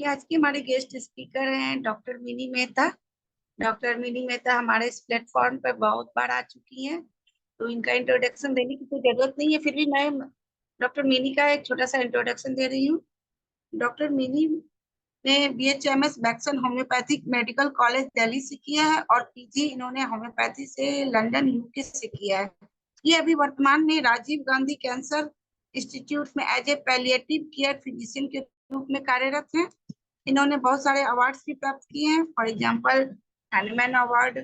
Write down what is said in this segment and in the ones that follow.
कि आज की हमारे गेस्ट स्पीकर हैं doctor mini Mehta. Doctor mini Mehta हमारे इस प्लेटफॉर्म पर बहुत बार आ चुकी हैं, तो इनका इंट्रोडक्शन देने की कोई जरूरत नहीं है। फिर भी मैं डॉक्टर मिनी का एक छोटा सा इंट्रोडक्शन दे रही हूँ। डॉक्टर मिनी ने BHMS बैक्सन homeopathic medical college Delhi से किया है और PG इन्होंने होम्योपैथी से लंदन UK से किया है। ये अभी वर्तमान में राजीव गांधी कैंसर इंस्टीट्यूट में as a palliative care physician के रूप में कार्यरत हैं। इन्होंने बहुत सारे अवार्ड्स भी प्राप्त किए हैं, for example Hahnemann award,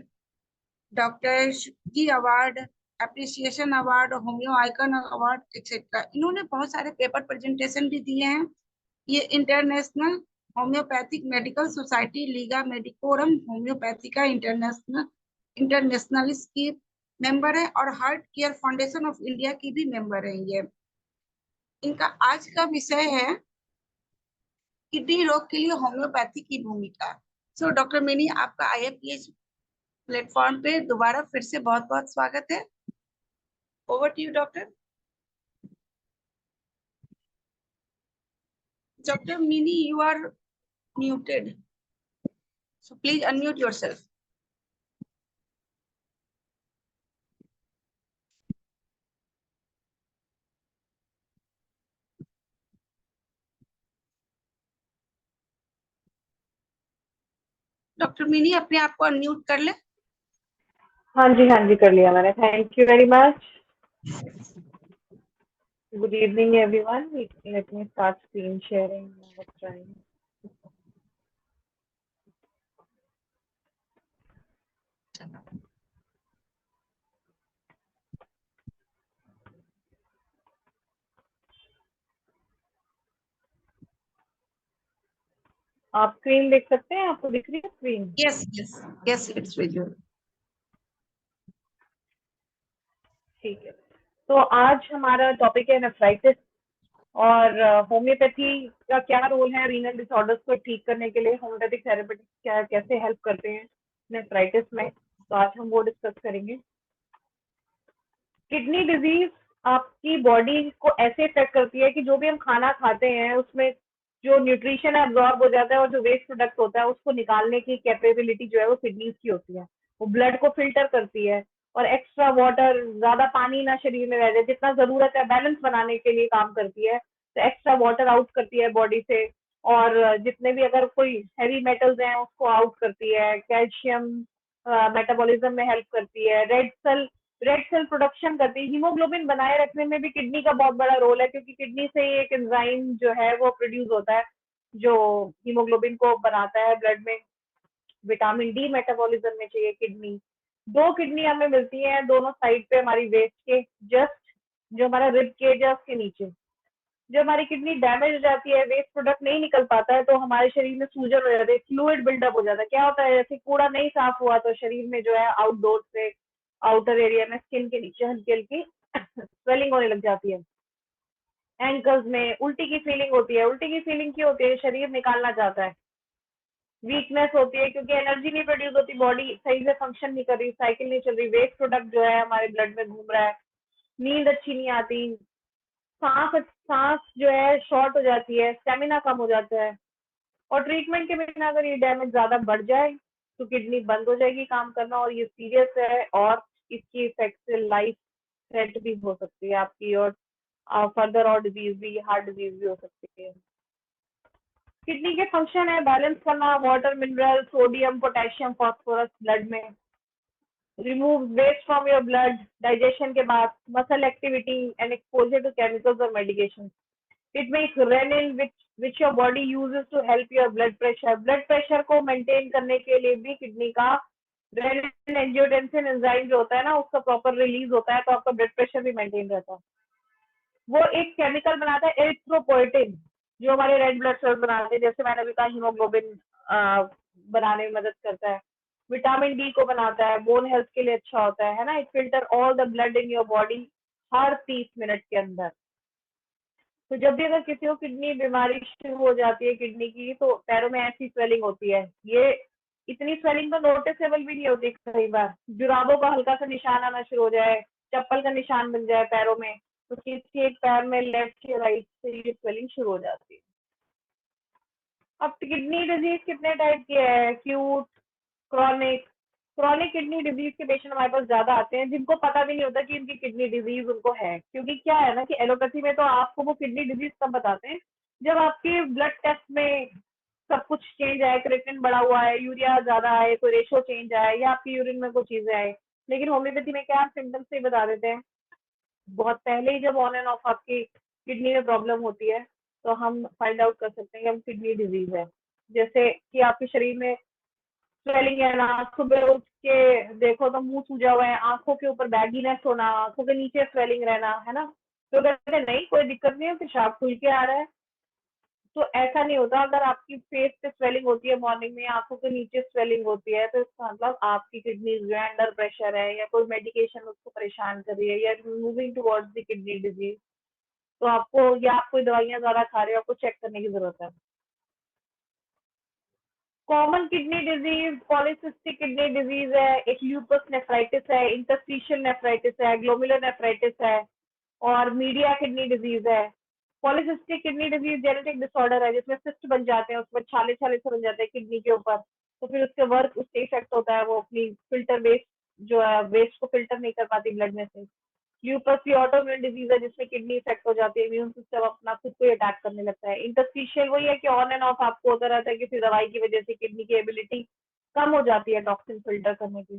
doctor G award, appreciation award, homeo icon award etcetera. इन्होंने बहुत सारे पेपर प्रेजेंटेशन भी दिए हैं। ये international homeopathic medical society Liga Medicorum homeopathy का इंटरनेशनलिस्ट की मेंबर है और heart care foundation of India की भी मेंबर है। ये इनका आज का विषय है किडनी रोग के लिए होम्योपैथी की भूमिका। सो डॉक्टर मिनी, आपका IFPH प्लेटफॉर्म पे दोबारा फिर से बहुत बहुत स्वागत है। Over to you doctor. Doctor Mini, you are muted, so please unmute yourself. Doctor Mini, अपने आप को अनम्यूट कर ले। हाँ जी कर लिया मैंने। Thank you very much. Good evening everyone. Let me start screen sharing. आप स्क्रीन देख सकते हैं? आपको दिख रही है screen? Yes yes yes, it's visual. ठीक है। तो आज हमारा टॉपिक है नेफ्राइटिस और होम्योपैथी का क्या रोल है रीनल डिसऑर्डर्स को ठीक करने के लिए। होम्योपैथिक थेरेपेटिक्स क्या कैसे हेल्प करते हैं नेफ्राइटिस में, तो आज हम वो डिस्कस करेंगे। किडनी डिजीज आपकी बॉडी को ऐसे इफेक्ट करती है कि जो भी हम खाना खाते हैं उसमें जो न्यूट्रिशन एब्जॉर्ब हो जाता है और जो वेस्ट प्रोडक्ट होता है उसको निकालने की कैपेबिलिटी जो है वो किडनीज की होती है। वो ब्लड को फिल्टर करती है और एक्स्ट्रा वाटर, ज्यादा पानी ना शरीर में रह जाए, जितना जरूरत है बैलेंस बनाने के लिए काम करती है। तो एक्स्ट्रा वाटर आउट करती है बॉडी से और जितने भी अगर कोई हैवी मेटल्स हैं उसको आउट करती है। कैल्शियम मेटाबॉलिज्म में हेल्प करती है। रेड सेल प्रोडक्शन करती है। हीमोग्लोबिन बनाए रखने में भी किडनी का बहुत बड़ा रोल है, क्योंकि किडनी से ही एक एंजाइम जो है वो प्रोड्यूस होता है जो हीमोग्लोबिन को बनाता है ब्लड में। विटामिन डी मेटाबॉलिज्म में चाहिए किडनी। दो किडनी हमें मिलती है दोनों साइड पे हमारी वेस्ट के जस्ट, जो हमारा रिब केज है उसके नीचे। जब हमारी किडनी डैमेज हो जाती है, वेस्ट प्रोडक्ट नहीं निकल पाता है, तो हमारे शरीर में सूजन हो जाती है, फ्लूइड बिल्डअप हो जाता है। क्या होता है, जैसे कूड़ा नहीं साफ हुआ तो शरीर में जो है आउटडोर से आउटर एरिया में स्किन के नीचे हल्की हल्की स्वेलिंग होने लग जाती है। एंकल्स में उल्टी की फीलिंग होती है। उल्टी की फीलिंग क्यों होती है? शरीर निकालना चाहता है। वीकनेस होती है क्योंकि एनर्जी नहीं प्रोड्यूस होती, बॉडी सही से फंक्शन नहीं कर रही, साइकिल नहीं चल रही, वेस्ट प्रोडक्ट जो है हमारे ब्लड में घूम रहा है। नींद अच्छी नहीं आती, सांस जो है शॉर्ट हो जाती है, स्टेमिना कम हो जाता है। और ट्रीटमेंट के बिना अगर ये डैमेज ज्यादा बढ़ जाए तो किडनी बंद हो जाएगी काम करना, और ये सीरियस है और इसकी इफेक्ट से लाइफ थ्रेट भी हो सकती है आपकी, और फर्दर और डिजीज भी, हार्ट डिजीज भी हो सकती है। किडनी के फंक्शन है बैलेंस करना water, mineral, sodium, potassium, phosphorus blood में, remove waste from your blood digestion के बाद, muscle activity and exposure to chemicals और medication. It makes renin which your body uses to help your blood pressure. Blood pressure को maintain करने के लिए भी kidney का renin angiotensin एंजाइम जो होता है ना उसका प्रॉपर रिलीज होता है, तो आपका ब्लड प्रेशर भी मेंटेन रहता है। वो एक केमिकल बनाता है एरिथ्रोपोएटिन, जो हमारे रेड ब्लड सेल्स बनाते हैं, जैसे मैंने अभी कहा हीमोग्लोबिन बनाने में मदद करता है। विटामिन डी को बनाता है, बोन हेल्थ के लिए अच्छा होता है ना। It filter all the blood in your body her 30 minute के अंदर। तो जब भी अगर किसी को किडनी बीमारी शुरू हो जाती है किडनी की, तो पैरों में ऐसी स्वेलिंग होती है। ये इतनी स्वेलिंग तो नोटिसेबल भी नहीं होती, कई बार जुराबों का हल्का सा निशान आना शुरू हो जाए, चप्पल का निशान बन जाए पैरों में, तो किसी एक पैर में लेफ्ट या राइट से ये स्वेलिंग शुरू हो जाती है। अब किडनी डिजीज कितने टाइप की है? Acute, chronic. Chronic kidney disease के पेशेंट हमारे पास ज्यादा आते हैं जिनको पता भी नहीं होता कि इनकी किडनी डिजीज उनको है, क्योंकि क्या है ना कि एलोपैथी में तो आपको वो किडनी डिजीज तब बताते हैं जब आपके ब्लड टेस्ट में सब कुछ चेंज आए, क्रिएटिनिन बढ़ा हुआ है, यूरिया ज्यादा आए, कोई रेशो चेंज आए या आपकी यूरिन में कोई चीजें आए। लेकिन होम्योपैथी में क्या आप सिम्टम्स से ही बता देते हैं, बहुत पहले ही जब ऑन एंड ऑफ आपकी किडनी में प्रॉब्लम होती है तो हम फाइंड आउट कर सकते हैं कि हम किडनी डिजीज है। जैसे कि आपके शरीर में स्वेलिंग है ना, सुबह उठ के देखो तो मुंह सूजा हुआ है, आंखों के ऊपर बैगीनेस होना, आंखों के नीचे स्वेलिंग रहना, है ना, तो कहते हैं नहीं कोई दिक्कत नहीं है, पेशाब खुल के आ रहा है। तो ऐसा नहीं होता। अगर आपकी फेस पे स्वेलिंग होती है मॉर्निंग में, आंखों के नीचे स्वेलिंग होती है, तो इसका मतलब आपकी किडनी जो है अंडर प्रेशर है या कोई मेडिकेशन उसको परेशान कर रही है या moving towards the kidney disease. तो आपको या आप कोई दवाइयाँ ज़्यादा खा रहे हो, आपको चेक करने की ज़रूरत है। Common kidney disease polycystic kidney disease है, एक ल्यूपस नेफ्राइटिस है, इंटरस्टिशियल नेफ्राइटिस है, ग्लोमेरुलर नेफ्राइटिस है और मीडिया किडनी डिजीज है। Polycystic kidney disease genetic disorder है जिसमें सिस्ट बन जाते हैं, उसमें छाले छाले से बन जाते हैं किडनी के ऊपर, तो फिर उसके वर्क उससे इफेक्ट होता है, वो अपनी फिल्टर वेस्ट जो है वेस्ट को फिल्टर नहीं कर पाती ब्लड में से। ल्यूपस भी ऑटोइम्यून डिजीज है जिसमें किडनी इफेक्ट हो जाती है, इम्यून सिस्टम अपना खुद को अटैक करने लगता है। इंटरस्टिशियल वही है कि ऑन एंड ऑफ आपको होता रहता है, किसी दवाई की वजह से किडनी की एबिलिटी कम हो जाती है टॉक्सिन फिल्टर करने की।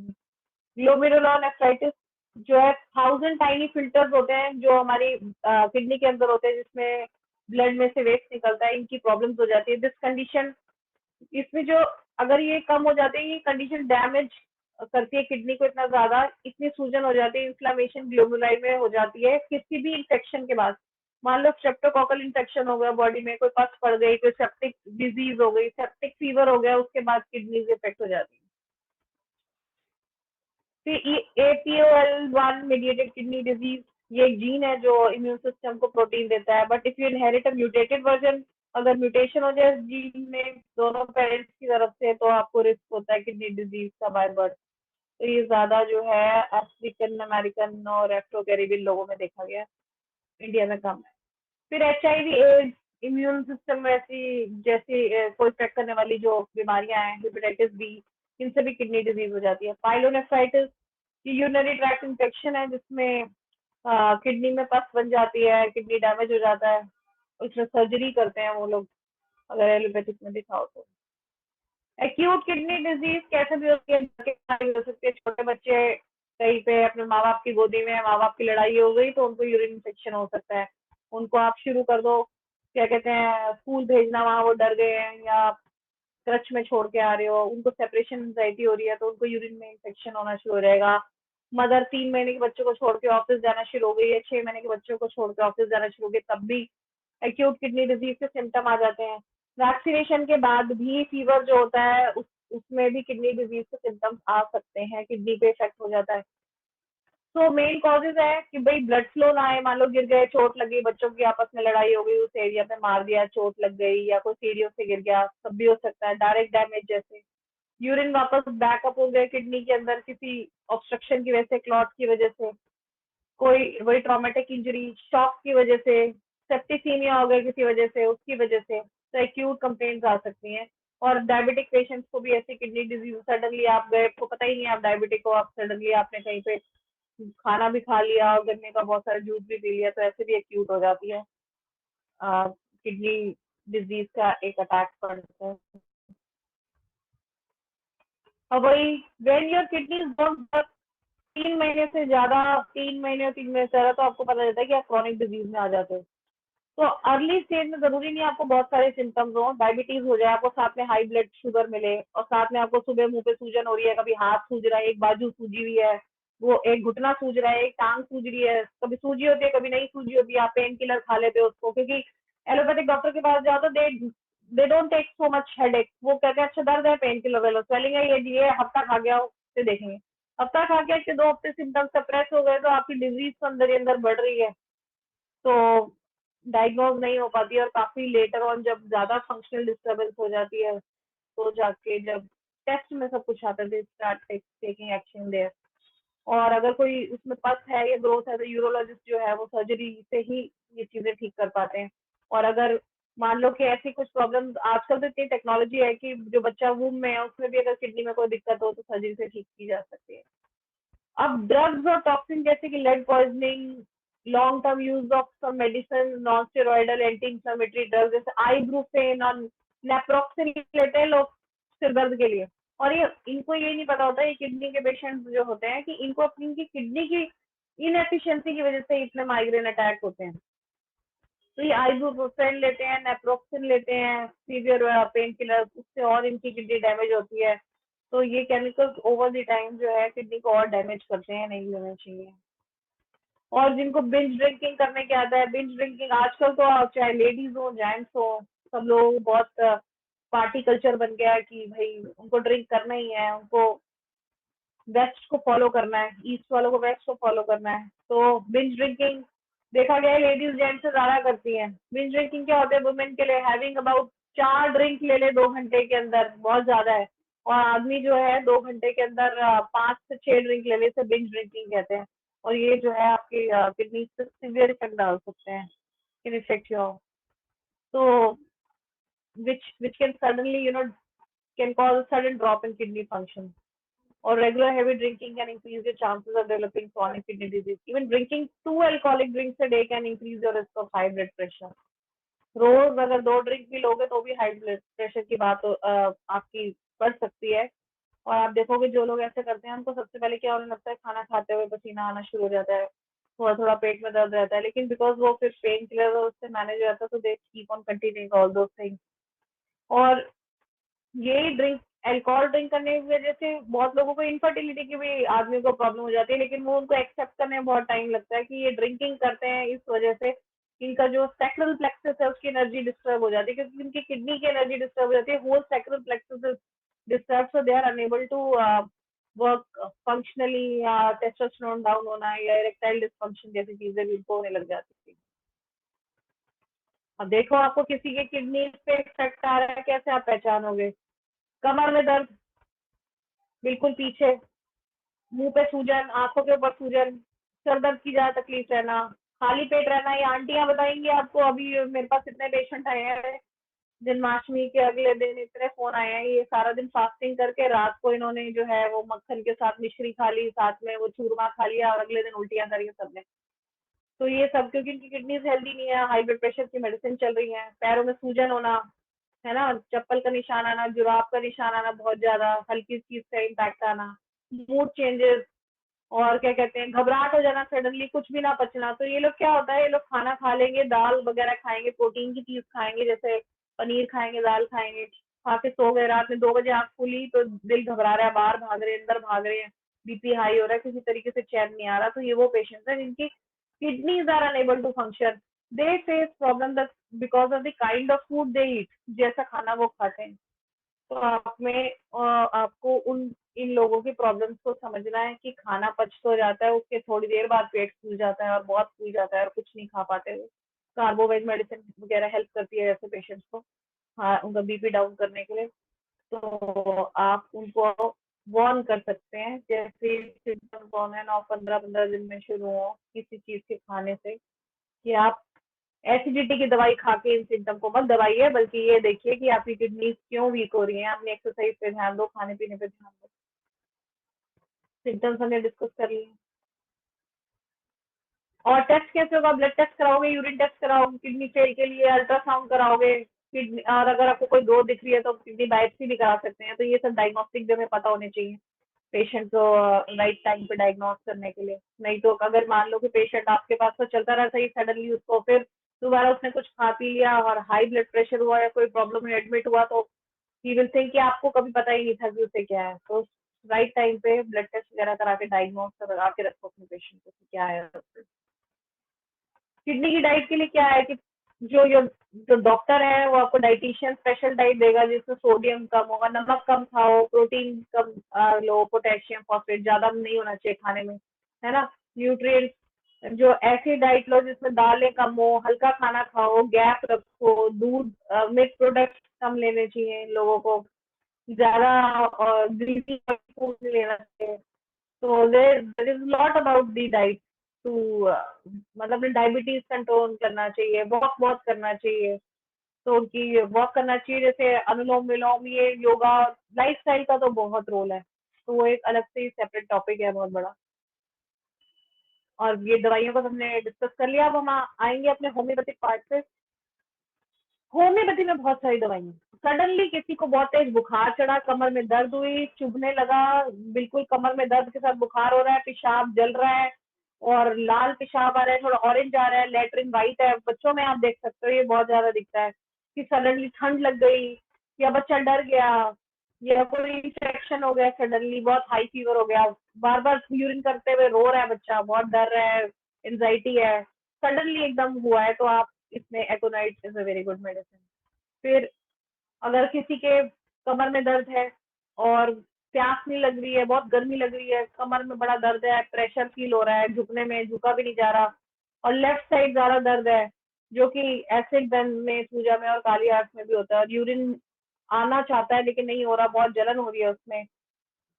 ग्लोमेरुलर नेफ्राइटिस जो है 1000 टाइनी फिल्टर्स होते हैं जो हमारी किडनी के अंदर होते हैं जिसमें ब्लड में से वेस्ट निकलता है, इनकी प्रॉब्लम्स हो जाती है। दिस कंडीशन इसमें जो अगर ये कम हो जाते हैं, ये कंडीशन डैमेज करती है किडनी को इतना ज्यादा, इतनी सूजन हो जाती है, इन्फ्लामेशन ग्लोमेरुलाई में हो जाती है किसी भी इंफेक्शन के बाद। मान लो स्ट्रेप्टोकोकल इंफेक्शन हो गया बॉडी में, कोई पस पड़ गई, कोई सेप्टिक डिजीज हो गई, सेप्टिक फीवर हो गया, उसके बाद किडनी इफेक्ट हो जाती है। फिर APOL1 मीडिएटेड किडनी डिजीज, ये एक जीन है जो इम्यून सिस्टम को प्रोटीन देता है, but if you inherit a mutated version, अगर म्यूटेशन हो जाए जीन में दोनों पेरेंट्स की तरफ से, तो आपको रिस्क होता है किडनी डिजीज का बाय बर्थ। तो ये ज्यादा जो है अफ्रीकन अमेरिकन और एफ्रो कैरिबियन लोगों में देखा गया है, इंडिया में कम है। फिर HIV एड्स, इम्यून सिस्टम में ऐसी जैसी कोई चेक करने वाली जो बीमारियां हैं, हेपेटाइटिस बी, इनसे भी किडनी डिजीज हो जाती है। पाइलोनेफ्राइटिस, ये यूरिनरी ट्रैक्ट इन्फेक्शन है जिसमें किडनी में पस बन जाती है, किडनी डैमेज हो जाता है, उसमें सर्जरी करते हैं वो लोग, अगर एलोपैथिक में दिखाओ तो। एक्यूट किडनी डिजीज कैसे भी होती है, भी हो सकती है, छोटे बच्चे कहीं पे अपने माँ बाप की गोदी में, माँ बाप की लड़ाई हो गई तो उनको यूरिन इन्फेक्शन हो सकता है, उनको आप शुरू कर दो, क्या कहते हैं, स्कूल भेजना, वहाँ वो डर गए हैं या क्रच में छोड़ के आ रहे हो, उनको सेपरेशन एंजाइटी हो रही है तो उनको यूरिन में इन्फेक्शन होना शुरू हो जाएगा। मदर 3 महीने के बच्चों को छोड़ के ऑफिस जाना शुरू हो गई है, 6 महीने के बच्चों को छोड़ के ऑफिस जाना शुरू हो गई, तब भी एक्यूट किडनी डिजीज के सिम्टम आ जाते हैं। वैक्सीनेशन के बाद भी फीवर जो होता है उसमें भी किडनी डिजीज के सिम्टम्स आ सकते हैं, किडनी पे इफेक्ट हो जाता है। तो मेन कॉजेज है कि भाई ब्लड फ्लो ना आए, मान लो गिर गए, चोट लगी, बच्चों की आपस में लड़ाई हो गई, उस एरिया पे मार दिया, चोट लग गई या कोई सीढ़ियों से गिर गया, सब भी हो सकता है। डायरेक्ट डैमेज जैसे यूरिन वापस बैकअप हो गए किडनी के अंदर किसी ऑब्स्ट्रक्शन की वजह से, क्लॉट की वजह से, कोई वही ट्रॉमेटिक इंजरी, शॉक की वजह से, सेप्टिसीमिया हो गया किसी वजह से, उसकी वजह से, तो एक्यूट कंप्लेंट्स आ सकती हैं। और डायबिटिक पेशेंट्स को भी ऐसी किडनी डिजीज, सडनली आप गए, आपको पता ही नहीं आप डायबिटिक हो, आप सडनली आपने कहीं पे खाना भी खा लिया और गन्ने का बहुत सारा जूस भी पी लिया, तो ऐसे भी एक्यूट हो जाती है किडनी डिजीज का एक अटैक पड़ता है। और वही when your kidney don't work 3 महीने से ज्यादा, 3 महीने और 3 महीने से ज्यादा, तो आपको पता चलता है कि आप क्रॉनिक डिजीज में आ जाते हो। तो अर्ली स्टेज में जरूरी नहीं आपको बहुत सारे सिम्टम्स हो, डायबिटीज हो जाए आपको, साथ में हाई ब्लड शुगर मिले और साथ में आपको सुबह मुंह पे सूजन हो रही है, कभी हाथ सूज रहा है, एक बाजू सूजी हुई है, वो एक घुटना सूज रहा है, एक टांग सूज रही है, कभी सूजी होती है कभी नहीं सूजी होती है, आप पेन किलर खा लेते हो उसको, क्योंकि एलोपैथिक डॉक्टर के पास जाओ तो they don't take so much headache, वो कहते हैं अच्छा दर्द है पेन किलर ले लो, स्वेलिंग है ये हफ्ता खा गया हो फिर देखेंगे। हफ्ता खा के के 2 हफ्ते सिम्टम्स सप्रेस हो गए तो आपकी डिजीज तो अंदर ही अंदर बढ़ रही है, तो डायग्नोज नहीं हो पाती है, और काफी लेटर ऑन जब ज्यादा फंक्शनल डिस्टर्बेंस हो जाती है तो जाके जब टेस्ट में सब कुछ आता है स्टार्ट टेकिंग एक्शन देयर। और अगर कोई उसमें पस है या ग्रोथ है तो यूरोलॉजिस्ट जो है वो सर्जरी से ही ये चीजें ठीक कर पाते हैं। और अगर मान लो कि ऐसी कुछ प्रॉब्लम, आजकल तो इतनी टेक्नोलॉजी है कि जो बच्चा वूम में है उसमें भी अगर किडनी में कोई दिक्कत हो तो सर्जरी से ठीक की जा सकती है। अब ड्रग्स और टॉक्सिन जैसे कि lead poisoning, long term use of some medicine, non steroidal anti inflammatory drugs जैसे आइब्रूफेन और नेप्रोक्सिन लेते हैं लोग सिर दर्द के लिए। और ये इनको ये नहीं पता होता, ये किडनी के पेशेंट जो होते हैं, कि इनको अपनी इनकी किडनी की इनएफिशिएंसी की वजह से इतने माइग्रेन अटैक होते हैं। तो ये आइबुप्रोफेन लेते हैं, नेप्रोक्सिन लेते हैं, सीवियर पेन किलर, उससे और इनकी किडनी डैमेज होती है। तो ये केमिकल्स ओवर द टाइम जो है किडनी को और डैमेज करते हैं, नहीं लेना चाहिए। और जिनको बिंज ड्रिंकिंग करने की आदत है, बिंज ड्रिंकिंग आजकल तो चाहे लेडीज हो जेंट्स हो, सब लोग बहुत पार्टी कल्चर बन गया है कि भाई उनको ड्रिंक करना ही है, उनको वेस्ट को फॉलो करना है, ईस्ट वालों को वेस्ट को फॉलो करना है। तो बिंज ड्रिंकिंग देखा गया है लेडीज जेंट्स से ज्यादा करती हैं। बिंज ड्रिंकिंग क्या होता है, वुमेन के लिए हैविंग अबाउट 4 ड्रिंक ले ले 2 घंटे के अंदर, बहुत ज्यादा है। और आदमी जो है 2 घंटे के अंदर 5 से 6 ड्रिंक ले ले, से बिंज ड्रिंकिंग कहते हैं। और ये जो है आपकी किडनी पे सीवियर इफेक्ट डाल सकते हैं, कैन इफेक्ट योर, तो which can suddenly can cause a sudden drop in kidney function. Or regular heavy drinking can increase your chances of developing chronic kidney disease. Even drinking 2 alcoholic drinks a day can increase your risk of high blood pressure. रोज अगर 2 drink भी लोगे तो भी high blood pressure की बात आपकी बढ़ सकती है। और आप देखोगे जो लोग ऐसे करते हैं उनको सबसे पहले क्या होने लगता है, खाना खाते हुए पसीना आना शुरू हो जाता है, थोड़ा थोड़ा पेट में दर्द रहता है, लेकिन बिकॉज वो फिर पेन किलर उससे मैनेज हो जाता है, तो they keep on continuing all those things. और यही ड्रिंक, अल्कोहल ड्रिंक करने की वजह से बहुत लोगों को इनफर्टिलिटी की भी आदमी को प्रॉब्लम हो जाती है, लेकिन वो उनको एक्सेप्ट करने में बहुत टाइम लगता है कि ये ड्रिंकिंग करते हैं, इस वजह से इनका जो सैक्रल प्लेक्सस है उसकी एनर्जी डिस्टर्ब हो जाती है, क्योंकि इनकी किडनी की एनर्जी डिस्टर्ब हो जाती है, whole sacral plexus is disturb, so they are unable to work functionally, या टेस्टोस्टेरोन डाउन होना या इरेक्टाइल डिसफंक्शन जैसी चीजें भी इनको होने लग जाती है। अब देखो आपको किसी के किडनी पे इफेक्ट आ रहा है, कैसे आप पहचानोगे? कमर में दर्द, बिल्कुल पीछे, मुंह पे सूजन, आंखों के ऊपर सूजन, सर दर्द की ज्यादा तकलीफ रहना, खाली पेट रहना, ये आंटियां बताएंगी आपको। अभी मेरे पास इतने पेशेंट आए हैं, जन्माष्टमी के अगले दिन इतने फोन आए हैं, ये सारा दिन फास्टिंग करके रात को इन्होंने जो है वो मक्खन के साथ मिश्री खा ली, साथ में वो चूरमा खा लिया, और अगले दिन उल्टियां करी सबने। तो ये सब क्योंकि इनकी किडनीज हेल्दी नहीं है, हाई ब्लड प्रेशर की मेडिसिन चल रही है। पैरों में सूजन होना, है ना, चप्पल का निशान आना, जुराब का निशान आना, बहुत ज्यादा हल्की चीज का इम्पैक्ट आना, मूड चेंजेस, और क्या कहते हैं, घबराहट हो जाना, सडनली कुछ भी ना पचना। तो ये लोग क्या होता है, ये लोग खाना खा लेंगे, दाल वगैरह खाएंगे, प्रोटीन की चीज खाएंगे, जैसे पनीर खाएंगे, दाल खाएंगे, खा के सो गए, रात में 2 बजे आंख खुली तो दिल घबरा रहा है, बाहर भाग रहे हैं, अंदर भाग रहे हैं, बीपी हाई हो रहा है, किसी तरीके से चैन नहीं आ रहा। तो ये वो पेशेंट्स है जिनकी kidneys are unable to function, they face problem that because of the kind of food they eat, जैसा खाना वो खाते हैं। तो आपको उन इन लोगों की प्रॉब्लम्स को समझना है कि खाना पच तो जाता है, उसके थोड़ी देर बाद पेट फूल जाता है और बहुत फूल जाता है और कुछ नहीं खा पाते हुए। कार्बोवेज मेडिसिन वगैरह हेल्प करती है ऐसे पेशेंट्स को, हाँ, उनका बीपी डाउन करने के लिए। तो आप उनको वार्न कर सकते हैं, जैसे सिम्टम्स ऑन एंड ऑफ 15-15 दिन में शुरू हो किसी चीज के खाने से, कि आप एसिडिटी की दवाई खा के इन सिम्टम को मत दबाइए, बल्कि ये देखिए कि आपकी किडनी क्यों वीक हो रही है, अपनी एक्सरसाइज पे ध्यान दो, खाने पीने पे ध्यान दो। सिम्टम्स हमने डिस्कस कर लिए। और टेस्ट कैसे होगा? ब्लड टेस्ट कराओगे, यूरिन टेस्ट कराओगे, किडनी फेल के लिए अल्ट्रासाउंड कराओगे, किडनी, और अगर आपको कोई ग्रोथ दिख रही है तो किडनी बायोप्सी भी करा सकते हैं। तो ये सब डायग्नोस्टिक भी हमें पता होने चाहिए पेशेंट को राइट टाइम पे डायग्नोस करने के लिए। नहीं तो अगर मान लो कि पेशेंट आपके पास तो चलता रहता ही, सडनली उसको फिर दोबारा उसने कुछ खा पी लिया और हाई ब्लड प्रेशर हुआ या कोई प्रॉब्लम है, एडमिट हुआ, तो ही विल थिंक कि आपको कभी पता ही नहीं था कि उसे क्या है। तो राइट टाइम पे ब्लड टेस्ट वगैरह करा के डायग्नोस करा के रखो अपने पेशेंट को क्या है। किडनी की डाइट के लिए क्या है कि जो डॉक्टर है वो आपको डाइटिशियन स्पेशल डाइट देगा, जिसमें सोडियम कम होगा, नमक कम खाओ, प्रोटीन कम लो, पोटेशियम फॉस्फेट ज्यादा नहीं होना चाहिए खाने में, है ना। न्यूट्रिएंट्स, जो ऐसी डाइट लो जिसमें दालें कम हो, हल्का खाना खाओ, गैप रखो, दूध, मिल्क प्रोडक्ट कम लेने चाहिए इन लोगों को, ज्यादा ग्रीसी फूड लेना चाहिए। तो there is lot about the diet too, मतलब डायबिटीज कंट्रोल करना चाहिए, वॉक बहुत करना चाहिए। तो उनकी वॉक करना चाहिए, जैसे अनुलोम विलोम, ये योगा, लाइफस्टाइल का तो बहुत रोल है, तो वो एक अलग से सेपरेट टॉपिक है बहुत बड़ा। और ये दवाइयों को तो हमने डिस्कस कर लिया, अब हम आएंगे अपने होम्योपैथिक पार्ट पे। होम्योपैथी में बहुत सारी दवाइयाँ। सडनली किसी को बहुत तेज बुखार चढ़ा, कमर में दर्द हुई, चुभने लगा, बिल्कुल कमर में दर्द के साथ बुखार हो रहा है, पेशाब जल रहा है और लाल पेशाब आ रहा है, थोड़ा ऑरेंज आ रहा है, लेटरिन वाइट है। बच्चों में आप देख सकते हो ये बहुत ज्यादा दिखता है कि सडनली ठंड लग गई, या बच्चा डर गया, या कोई इंफेक्शन हो गया, सडनली बहुत हाई फीवर हो गया, बार बार यूरिन करते हुए रो रहा है बच्चा, बहुत डर रहा है, एंजाइटी है, सडनली एकदम हुआ है, तो आप इसमें एकोनाइट is a very good medicine. फिर अगर किसी के कमर में दर्द है और प्यास नहीं लग रही है, बहुत गर्मी लग रही है, कमर में बड़ा दर्द है, प्रेशर फील हो रहा है, झुकने में झुका भी नहीं जा रहा, और लेफ्ट साइड ज्यादा दर्द है, जो कि एसिड बर्न में, सूजा में और काली आंख में भी होता है, और यूरिन आना चाहता है लेकिन नहीं हो रहा, बहुत जलन हो रही है उसमें,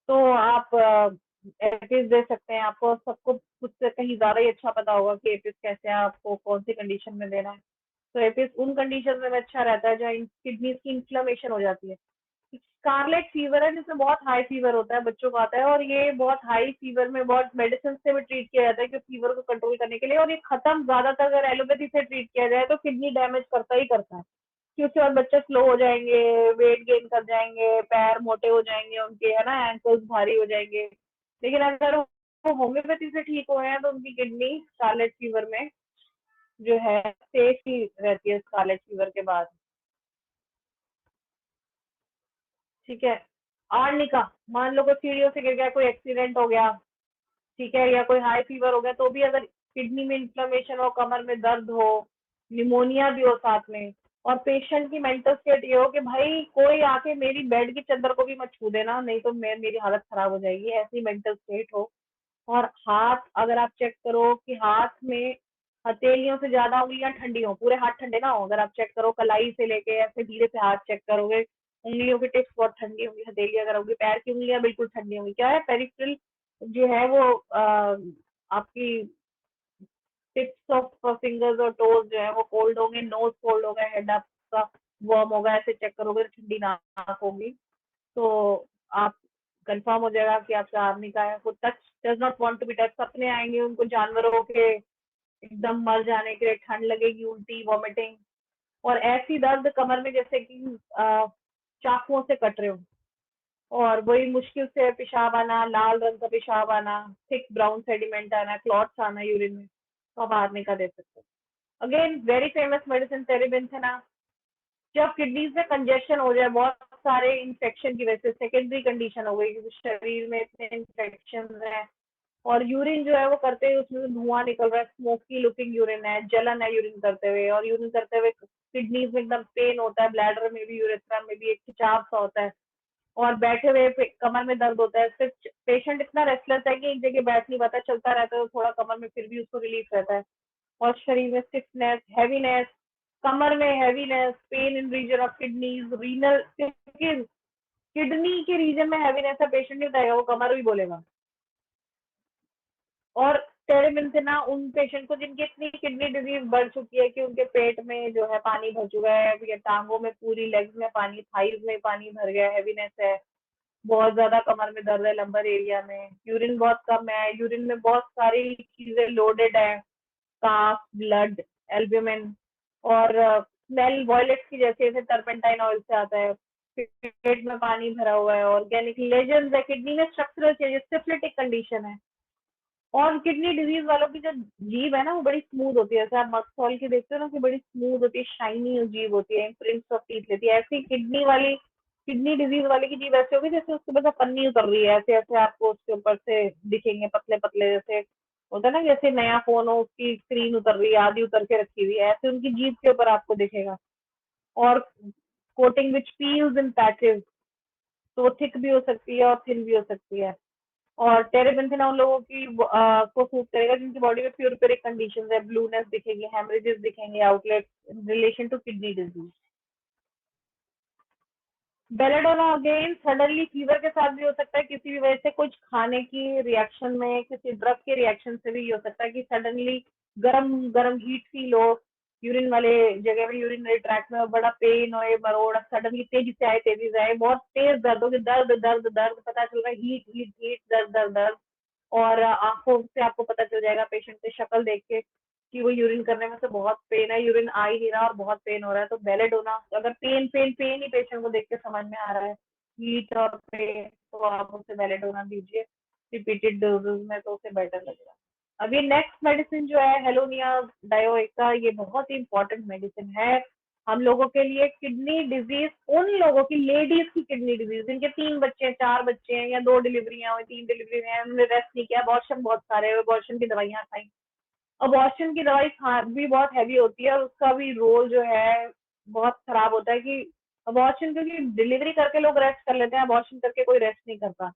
तो आप एपिस दे सकते हैं। आपको सबको उससे कहीं ज्यादा ही अच्छा पता होगा कि एपिस कैसे है, आपको कौन सी कंडीशन में देना है। तो एपिस उन कंडीशन में अच्छा रहता है जहाँ किडनी की इन्फ्लेमेशन हो जाती है। स्कारलेट फीवर है जिसमें बहुत हाई फीवर होता है, बच्चों को आता है, और ये बहुत हाई फीवर में बहुत मेडिसिन से भी ट्रीट किया जाता है कि फीवर को कंट्रोल करने के लिए, और ये खत्म ज्यादातर अगर एलोपैथी से ट्रीट किया जाए तो किडनी डैमेज करता ही करता है, क्योंकि और बच्चे स्लो हो जाएंगे, वेट गेन कर जाएंगे, पैर मोटे हो जाएंगे उनके, है ना, एंकल्स भारी हो जाएंगे। लेकिन अगर वो होम्योपैथी से ठीक हुए हैं तो उनकी किडनी स्कारलेट फीवर में जो है सेफ ही रहती है स्कारलेट फीवर के बाद। ठीक है। आर्निका, मान लो कोई सीढ़ियों से गिर गया, कोई एक्सीडेंट हो गया, ठीक है, या कोई हाई फीवर हो गया, तो भी अगर किडनी में इन्फ्लेमेशन हो, कमर में दर्द हो, निमोनिया भी हो साथ में, और पेशेंट की मेंटल स्टेट ये हो कि भाई कोई आके मेरी बेड की चादर को भी मत छू देना, नहीं तो मैं मेरी हालत खराब हो जाएगी, ऐसी मेंटल स्टेट हो। और हाथ अगर आप चेक करो कि हाथ में हथेलियों से ज्यादा उंगलियां ठंडी हो, पूरे हाथ ठंडे ना हो, अगर आप चेक करो कलाई से लेके ऐसे धीरे से हाथ चेक करोगे, उंगलियों की टिप्स बहुत ठंडी होंगी, हथेली अगर होगी, पैर की उंगलियां बिल्कुल ठंडी होंगी, क्या है, पेरिफेरल जो है वो आपकी टिप्स ऑफ फिंगर्स और टोज जो है वो कोल्ड होंगे, नोज कोल्ड होगा, हेड आपका वार्म होगा, ऐसे चेक करोगे तो ठंडी नाक होगी, तो आप कंफर्म हो जाएगा कि आपका आर्मी का है। वो touch does not want to be touch, सपने आएंगे उनको जानवरों के एकदम मर जाने के लिए, ठंड लगेगी, उल्टी, वॉमिटिंग, और ऐसी दर्द कमर में जैसे कि चाकुओं से कट रहे हो, और वही मुश्किल से पेशाब आना, लाल रंग का पेशाब आना, थिक ब्राउन सेडिमेंट आना, क्लॉट्स आना यूरिन में, तो आप आर्मी का दे सकते हो। Again very famous medicine terebinthina. जब किडनीज में कंजेशन हो जाए बहुत सारे इंफेक्शन की वजह से, सेकेंडरी कंडीशन हो गई क्योंकि शरीर में इतने इंफेक्शन है, और यूरिन जो है वो करते हुए उसमें से धुआं निकल रहा है, स्मोकी लुकिंग यूरिन है, जलन है यूरिन करते हुए, और यूरिन करते हुए किडनीज में एकदम पेन होता है, ब्लैडर में भी, यूरेथ्रा में भी एक खिंचाव सा होता है, और बैठे हुए कमर में दर्द होता है, सिर्फ पेशेंट इतना रेस्टलेस है कि एक जगह बैठ नहीं पाता, चलता रहता है, तो थोड़ा कमर में फिर भी उसको रिलीफ रहता है, और शरीर में स्टिफनेस, हैवीनेस, कमर में heaviness, pain in region of kidneys, renal, kidney के रीजन में हैवीनेस है, पेशेंट नहीं बताएगा, वो कमर भी बोलेगा। और टेरेमिंथेना उन पेशेंट को जिनकी इतनी किडनी डिजीज बढ़ चुकी है कि उनके पेट में जो है पानी भर चुका है, या टांगों में, पूरी लेग्स में पानी, थाइज में पानी भर गया, हैवीनेस है, बहुत ज्यादा कमर में दर्द है, लंबर एरिया में, यूरिन बहुत कम है, यूरिन में बहुत सारी चीजें लोडेड है, काफ, ब्लड, एल्ब्यूमिन, और स्मेल वॉयलेट की जैसे, जैसे टर्पेंटाइन ऑयल से आता है, पेट में पानी भरा हुआ है, ऑर्गेनिक लेजन्स है, किडनी में स्ट्रक्चरल चेंजेस, सिफिलिटिक कंडीशन है। और किडनी डिजीज वालों की जो जीभ है ना वो बड़ी स्मूथ होती है, जैसे आप मक्सौल की देखते हो ना कि बड़ी स्मूथ होती है, शाइनी जीभ होती है, प्रिंट्स ऑफ टीथ लेती है, ऐसी किडनी डिजीज वाले की जीभ ऐसे होगी जैसे उसके ऊपर पन्नी उतर रही है, ऐसे ऐसे आपको उसके ऊपर से दिखेंगे, पतले पतले, जैसे होता है ना, जैसे नया फोन हो उसकी स्क्रीन उतर रही है, आधी उतर के रखी हुई है, ऐसे उनकी जीभ के ऊपर आपको दिखेगा। और कोटिंग विच पील्स इन पैचेस, तो वो थिक भी हो सकती है और थिन भी हो सकती है। और टेरेबेंथिना उन लोगों की को सूट करेगा जिनकी बॉडी में प्यूरिफेरिक कंडीशंस है, ब्लूनेस दिखेगी, हेमरेजेस दिखेंगे, outlet in relation to kidney disease. Belladonna again suddenly fever के साथ भी हो सकता है, किसी भी वजह से कुछ खाने की रिएक्शन में, किसी ड्रग के रिएक्शन से भी हो सकता है कि सडनली गरम गरम हीट फील हो, यूरिन वाले जगह में, यूरिनरी ट्रैक्ट में बड़ा पेन और मरोड़ सडनली तेजी से आए, तेजी से आए, बहुत तेज दर्द हो, दर्द दर्द दर्द, पता चल रहा है हीट हीट हीट, दर्द दर्द दर्द। और आंखों से आपको पता चल जाएगा पेशेंट की शक्ल देख के कि वो यूरिन करने में से बहुत पेन है, यूरिन आ ही नहीं रहा और बहुत पेन हो रहा है। तो बेलेडोना, अगर पेन पेन पेन ही पेशेंट को देख के समझ में आ रहा है, हीट और पेन, तो आप उसे बेलेडोना दीजिए रिपीटेड डोजेज में, तो उसे बेटर लगेगा। अभी नेक्स्ट मेडिसिन जो है हेलोनिया डायोएका, ये बहुत ही इंपॉर्टेंट मेडिसिन है हम लोगों के लिए। किडनी डिजीज, उन लोगों की, लेडीज की किडनी डिजीज जिनके 3 बच्चे हैं, 4 बच्चे हैं, या 2 डिलीवरियां हुई, 3 डिलीवरी हैं, उन्होंने रेस्ट नहीं किया, अबॉर्शन बहुत सारे, अबॉर्शन की दवाइयां खाई। अबॉर्शन की दवाई खा भी बहुत हैवी होती है और उसका भी रोल जो है बहुत खराब होता है कि अबॉर्शन, क्योंकि डिलीवरी करके लोग रेस्ट कर लेते हैं, अबॉर्शन करके कोई रेस्ट नहीं करता।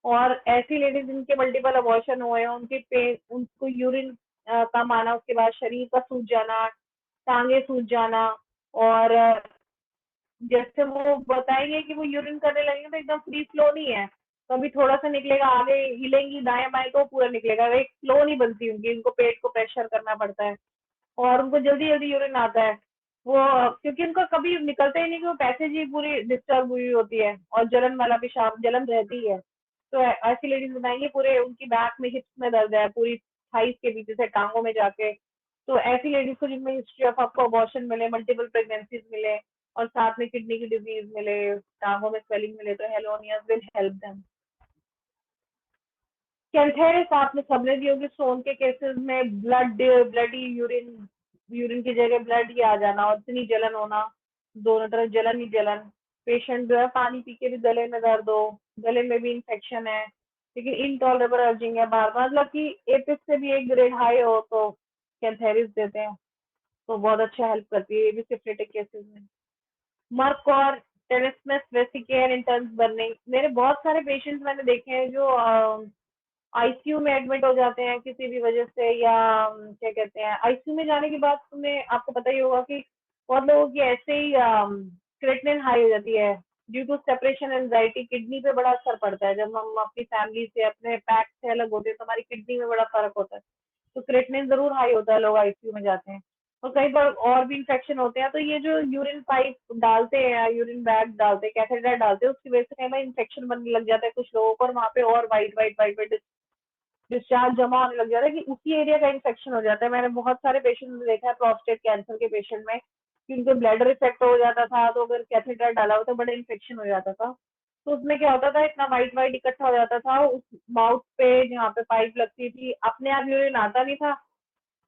और ऐसी लेडीज जिनके मल्टीपल अबॉर्शन हुए हैं, उनके पेन, उनको यूरिन कम आना, उसके बाद शरीर का सूज जाना, टांगे सूज जाना, और जैसे वो बताएंगे कि वो यूरिन करने लगेंगे तो एकदम फ्री फ्लो नहीं है, कभी थोड़ा सा निकलेगा, आगे हिलेंगी दाएं बाएं तो पूरा निकलेगा, एक फ्लो नहीं बनती उनकी, उनको पेट को प्रेशर करना पड़ता है और उनको जल्दी जल्दी यूरिन आता है। वो क्योंकि उनका कभी निकलता ही नहीं, कि वो पैसेज ही पूरी डिस्टर्ब हुई होती है और जलन वाला पेशाब, जलन रहती है। तो ऐसी लेडीज बताएंगे पूरे उनकी बैक में, हिप्स में दर्द है, पूरी थाइस के पीछे से टांगों में जाके। तो ऐसी लेडीज को जिनमें हिस्ट्री ऑफ आपको अबॉर्शन मिले, मल्टीपल प्रेगनेंसीज मिले और साथ में किडनी की डिजीज मिले, टांगों में स्वेलिंग मिले, तो Helonias will help them. Cantharis आपने सबने दी होगी, स्टोन के केसेस में ब्लडी यूरिन, यूरिन की जगह ब्लड ही आ जाना और इतनी जलन होना, दोनों तरफ जलन ही जलन, पेशेंट जो है पानी पी के भी गले में दर्द हो, गले में भी इन्फेक्शन है, लेकिन इनटॉलरेबल अर्जिंग है बार बार, मतलब कि एपिस से भी एक ग्रेड हाई हो तो कैंथेरिस देते हैं, तो बहुत अच्छा हेल्प करती है ये भी सिफिलिटिक केसेस में। मर्क और टेरेस्मस वेसिकेयर इंटर्न्स बर्निंग, मेरे बहुत सारे पेशेंट्स मैंने देखे हैं जो आईसीयू में एडमिट हो जाते हैं किसी भी वजह से, या क्या कहते हैं, आईसीयू में जाने के बाद तुम्हें, आपको पता ही होगा कि बहुत लोगों की ऐसे ही क्रिएटिनिन हाई हो जाती है due to separation anxiety, kidney पे बड़ा असर पड़ता है, जब हम अपनी फैमिली से, अपने पैक से अलग होते हैं तो हमारी किडनी में बड़ा फर्क होता है, तो क्रिएटिनिन जरूर हाई होता है, लोग आईसीयू में जाते हैं। और कई बार और भी इन्फेक्शन होते हैं, तो ये जो यूरिन पाइप डालते हैं, यूरिन बैग डालते हैं, कैथेटर डालते हैं, उसकी वजह से कई बार इन्फेक्शन बनने लग जाता है कुछ लोगों को, और वहाँ पे और white white white white discharge जमा होने लग जाता है, कि उसी एरिया का इन्फेक्शन हो जाता है। मैंने बहुत सारे पेशेंट में देखा है, प्रोस्टेट कैंसर के पेशेंट में, कि उनको ब्लैडर इफेक्ट हो जाता था, तो अगर कैथेटर डाला हो तो बड़ा इन्फेक्शन हो जाता था। तो उसमें क्या होता था, इतना वाइट वाइट इकट्ठा हो जाता था उस माउथ पे जहाँ पे पाइप लगती थी, अपने आप यूरिन आता नहीं था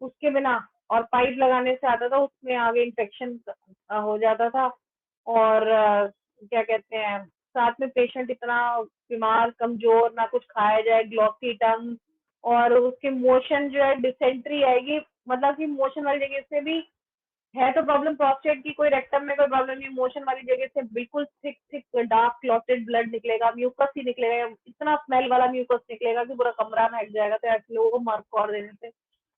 उसके बिना, और पाइप लगाने से आता था, उसमें आगे इन्फेक्शन हो जाता था। और क्या कहते हैं, साथ में पेशेंट इतना बीमार, कमजोर, ना कुछ खाया जाए, ग्लॉसी टंग, और उसके मोशन जो है डिसेंट्री आएगी, मतलब कि मोशन वाली जगह से भी है तो प्रॉब्लम प्रोस्टेट की, कोई रेक्टम में कोई प्रॉब्लम नहीं, मोशन वाली जगह से बिल्कुल thick thick dark clotted blood निकलेगा, म्यूकस ही निकलेगा, इतना स्मेल वाला म्यूकस निकलेगा कि पूरा कमरा महक जाएगा। तो ऐसे लोगों को मर्क और देने से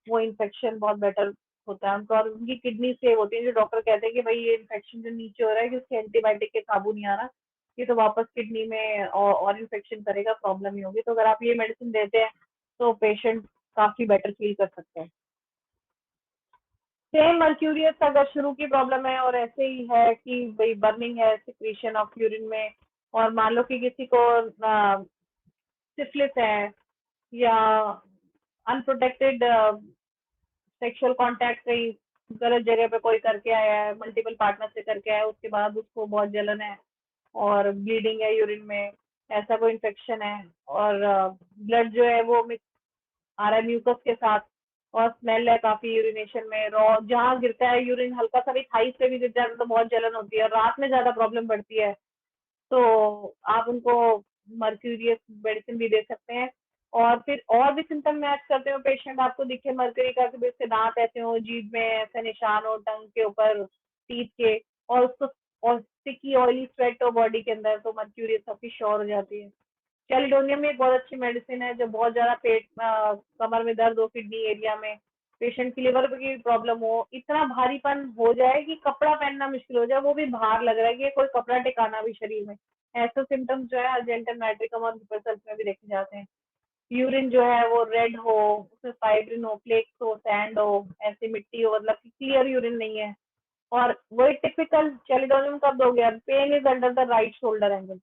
वो इन्फेक्शन बहुत बेटर होता है उनका, और उनकी किडनी सेव होती है। जो डॉक्टर कहते हैं कि भाई ये इन्फेक्शन जो नीचे हो रहा है कि उसके एंटीबायोटिक के काबू नहीं आ रहा, ये तो वापस किडनी में और इन्फेक्शन करेगा, प्रॉब्लम ही होगी। तो अगर आप ये मेडिसिन देते हैं तो पेशेंट काफी बेटर फील कर सकते हैं। सेम मर्क्यूरियस अगर शुरू की प्रॉब्लम है और ऐसे ही है कि भाई बर्निंग है, सिक्रीशन ऑफ यूरिन में, और मान लो कि किसी को सिफिलिस है, या अनप्रोटेक्टेड सेक्सुअल कांटेक्ट कहीं गलत जगह पे कोई करके आया है, मल्टीपल पार्टनर से करके आया है, उसके बाद उसको बहुत जलन है और ब्लीडिंग है यूरिन में, ऐसा कोई इन्फेक्शन है, और ब्लड जो है वो मिक्स आ रहा है म्यूकस के साथ, और स्मेल है काफी यूरिनेशन में, रॉ जहाँ गिरता है यूरिन हल्का सा भी थाई से भी गिर जाता है तो बहुत जलन होती है, रात में ज्यादा प्रॉब्लम बढ़ती है। तो आप उनको मर्क्यूरियस मेडिसिन भी दे सकते हैं। और फिर और भी सिम्टम मैच करते हो, पेशेंट आपको दिखे मर्करी का, कि इसके दांत ऐसे हो, जीभ में ऐसे निशान हो, टंग के ऊपर, टीथ के, और उसको और स्टिकी ऑयली स्वेट हो बॉडी के अंदर, तो मर्क्यूरियस काफी श्योर हो जाती है। कैलिडोनियम एक बहुत अच्छी मेडिसिन है, जब बहुत ज्यादा पेट कमर में दर्द हो, किडनी एरिया में, पेशेंट की लिवर की प्रॉब्लम हो, इतना भारीपन हो जाए कि कपड़ा पहनना मुश्किल हो जाए, वो भी भार लग रहा है कि कोई कपड़ा टिकाना भी शरीर में, ऐसे सिम्टम्स जो है अर्जेंटल नाइट्रिकम और हिपरसल्फ में भी देखे जाते हैं। यूरिन जो है वो रेड हो, उसमें फाइब्रिन हो, फ्लेक्स हो, सैंड हो, ऐसी मिट्टी हो, मतलब क्लियर यूरिन नहीं है। और वही टिपिकल चैलिडोनियम कब दोगे आप? Pain is under the right shoulder angle,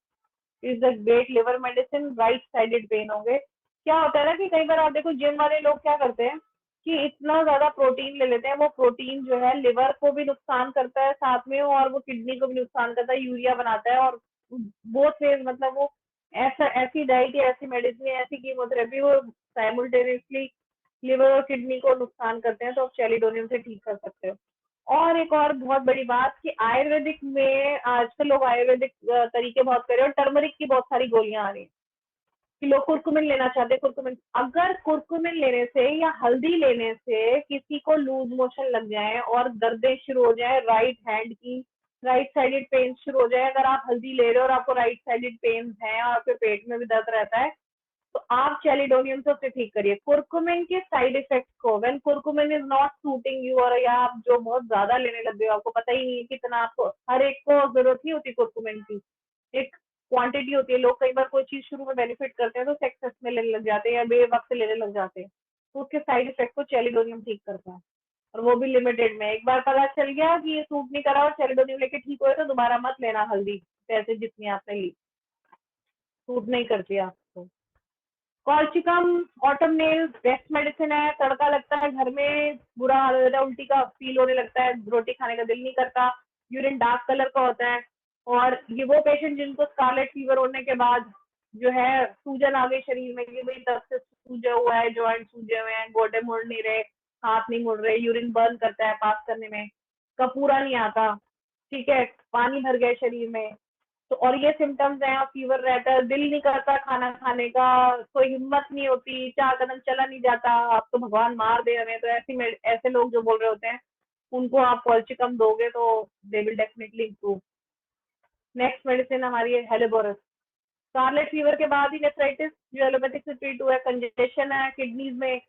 is the great liver medicine, right sided pain होंगे। क्या होता है ना कि कई बार आप देखो जिम वाले लोग क्या करते हैं कि इतना ज्यादा प्रोटीन ले लेते हैं, वो प्रोटीन जो है लिवर को भी नुकसान करता है साथ में, और वो किडनी को भी नुकसान करता है, यूरिया बनाता है, और बोथ वेज मतलब वो ऐसा ऐसी डाइट या ऐसी मेडिसिन या ऐसी कीमोथेरेपी वो साइमल्टेनियसली लिवर और किडनी को नुकसान करते हैं, तो आप चैलिडोनियम से ठीक कर सकते हो। और एक और बहुत बड़ी बात कि आयुर्वेदिक में आजकल लोग आयुर्वेदिक तरीके बहुत कर रहे हैं, और टर्मरिक की बहुत सारी गोलियां आ रही हैं कि लोग कुरकुमिन लेना चाहते हैं। कुरकुमिन, अगर कुरकुमिन लेने से या हल्दी लेने से किसी को लूज मोशन लग जाए और दर्दें शुरू हो जाए, राइट हैंड की राइट साइडेड पेन शुरू हो जाए, अगर आप हल्दी ले रहे हो और आपको राइट साइडेड पेन है और आपके पेट में भी दर्द रहता है, तो आप चैलिडोनियम से उसे ठीक करिए। कुरकुमिन के साइड इफेक्ट्स को, when curcumin is not shooting you, और या आप जो बहुत ज्यादा लेने लग गए हो, आपको पता ही नहीं है कितना, आपको हर एक को जरूरत नहीं होती कुरकुमिन की, एक क्वांटिटी होती है। लोग कई बार कोई चीज शुरू में बेनिफिट करते हैं तो एक्सेस में लेने लग जाते हैं या बेवक्त लेने लग जाते हैं, तो उसके साइड इफेक्ट को चैलिडोनियम ठीक करता है, और वो भी लिमिटेड में। एक बार पता चल गया कि ये सूट नहीं करा और चैलिडोनियम लेके ठीक हुए, तो दोबारा मत लेना हल्दी, पैसे जितनी आपने ली, सूट नहीं करती आपको। Colchicum autumn nail best medicine है। तड़का लगता है घर में, बुरा हाल हो जाता है, उल्टी का फील होने लगता है, रोटी खाने का दिल नहीं करता, यूरिन डार्क कलर का होता है, और ये वो पेशेंट जिनको स्कारलेट फीवर होने के बाद जो है सूजन आ गई शरीर में कि भाई तब से सूजा हुआ है, जॉइंट सूजे हुए हैं, गोडे मुड़ नहीं रहे, हाथ नहीं मुड़ रहे, यूरिन बर्न करता है पास करने में, कपूरा नहीं आता, ठीक है, पानी भर गया शरीर में, तो और ये सिम्टम्स हैं, फीवर रहता है, दिल नहीं करता खाना खाने का, कोई हिम्मत नहीं होती, 4 कदम चला नहीं जाता, आप तो भगवान मार दे हमें, तो ऐसे लोग जो बोल रहे होते हैं उनको आप कॉल्चिकम दोगे तो they will definitely improve. Next medicine हमारी है हेलिबोरस। स्कारलेट फीवर के बाद ही नेफ्राइटिस जो एलोपैथिक से ट्रीट हुआ है, कंजेशन है किडनीज में,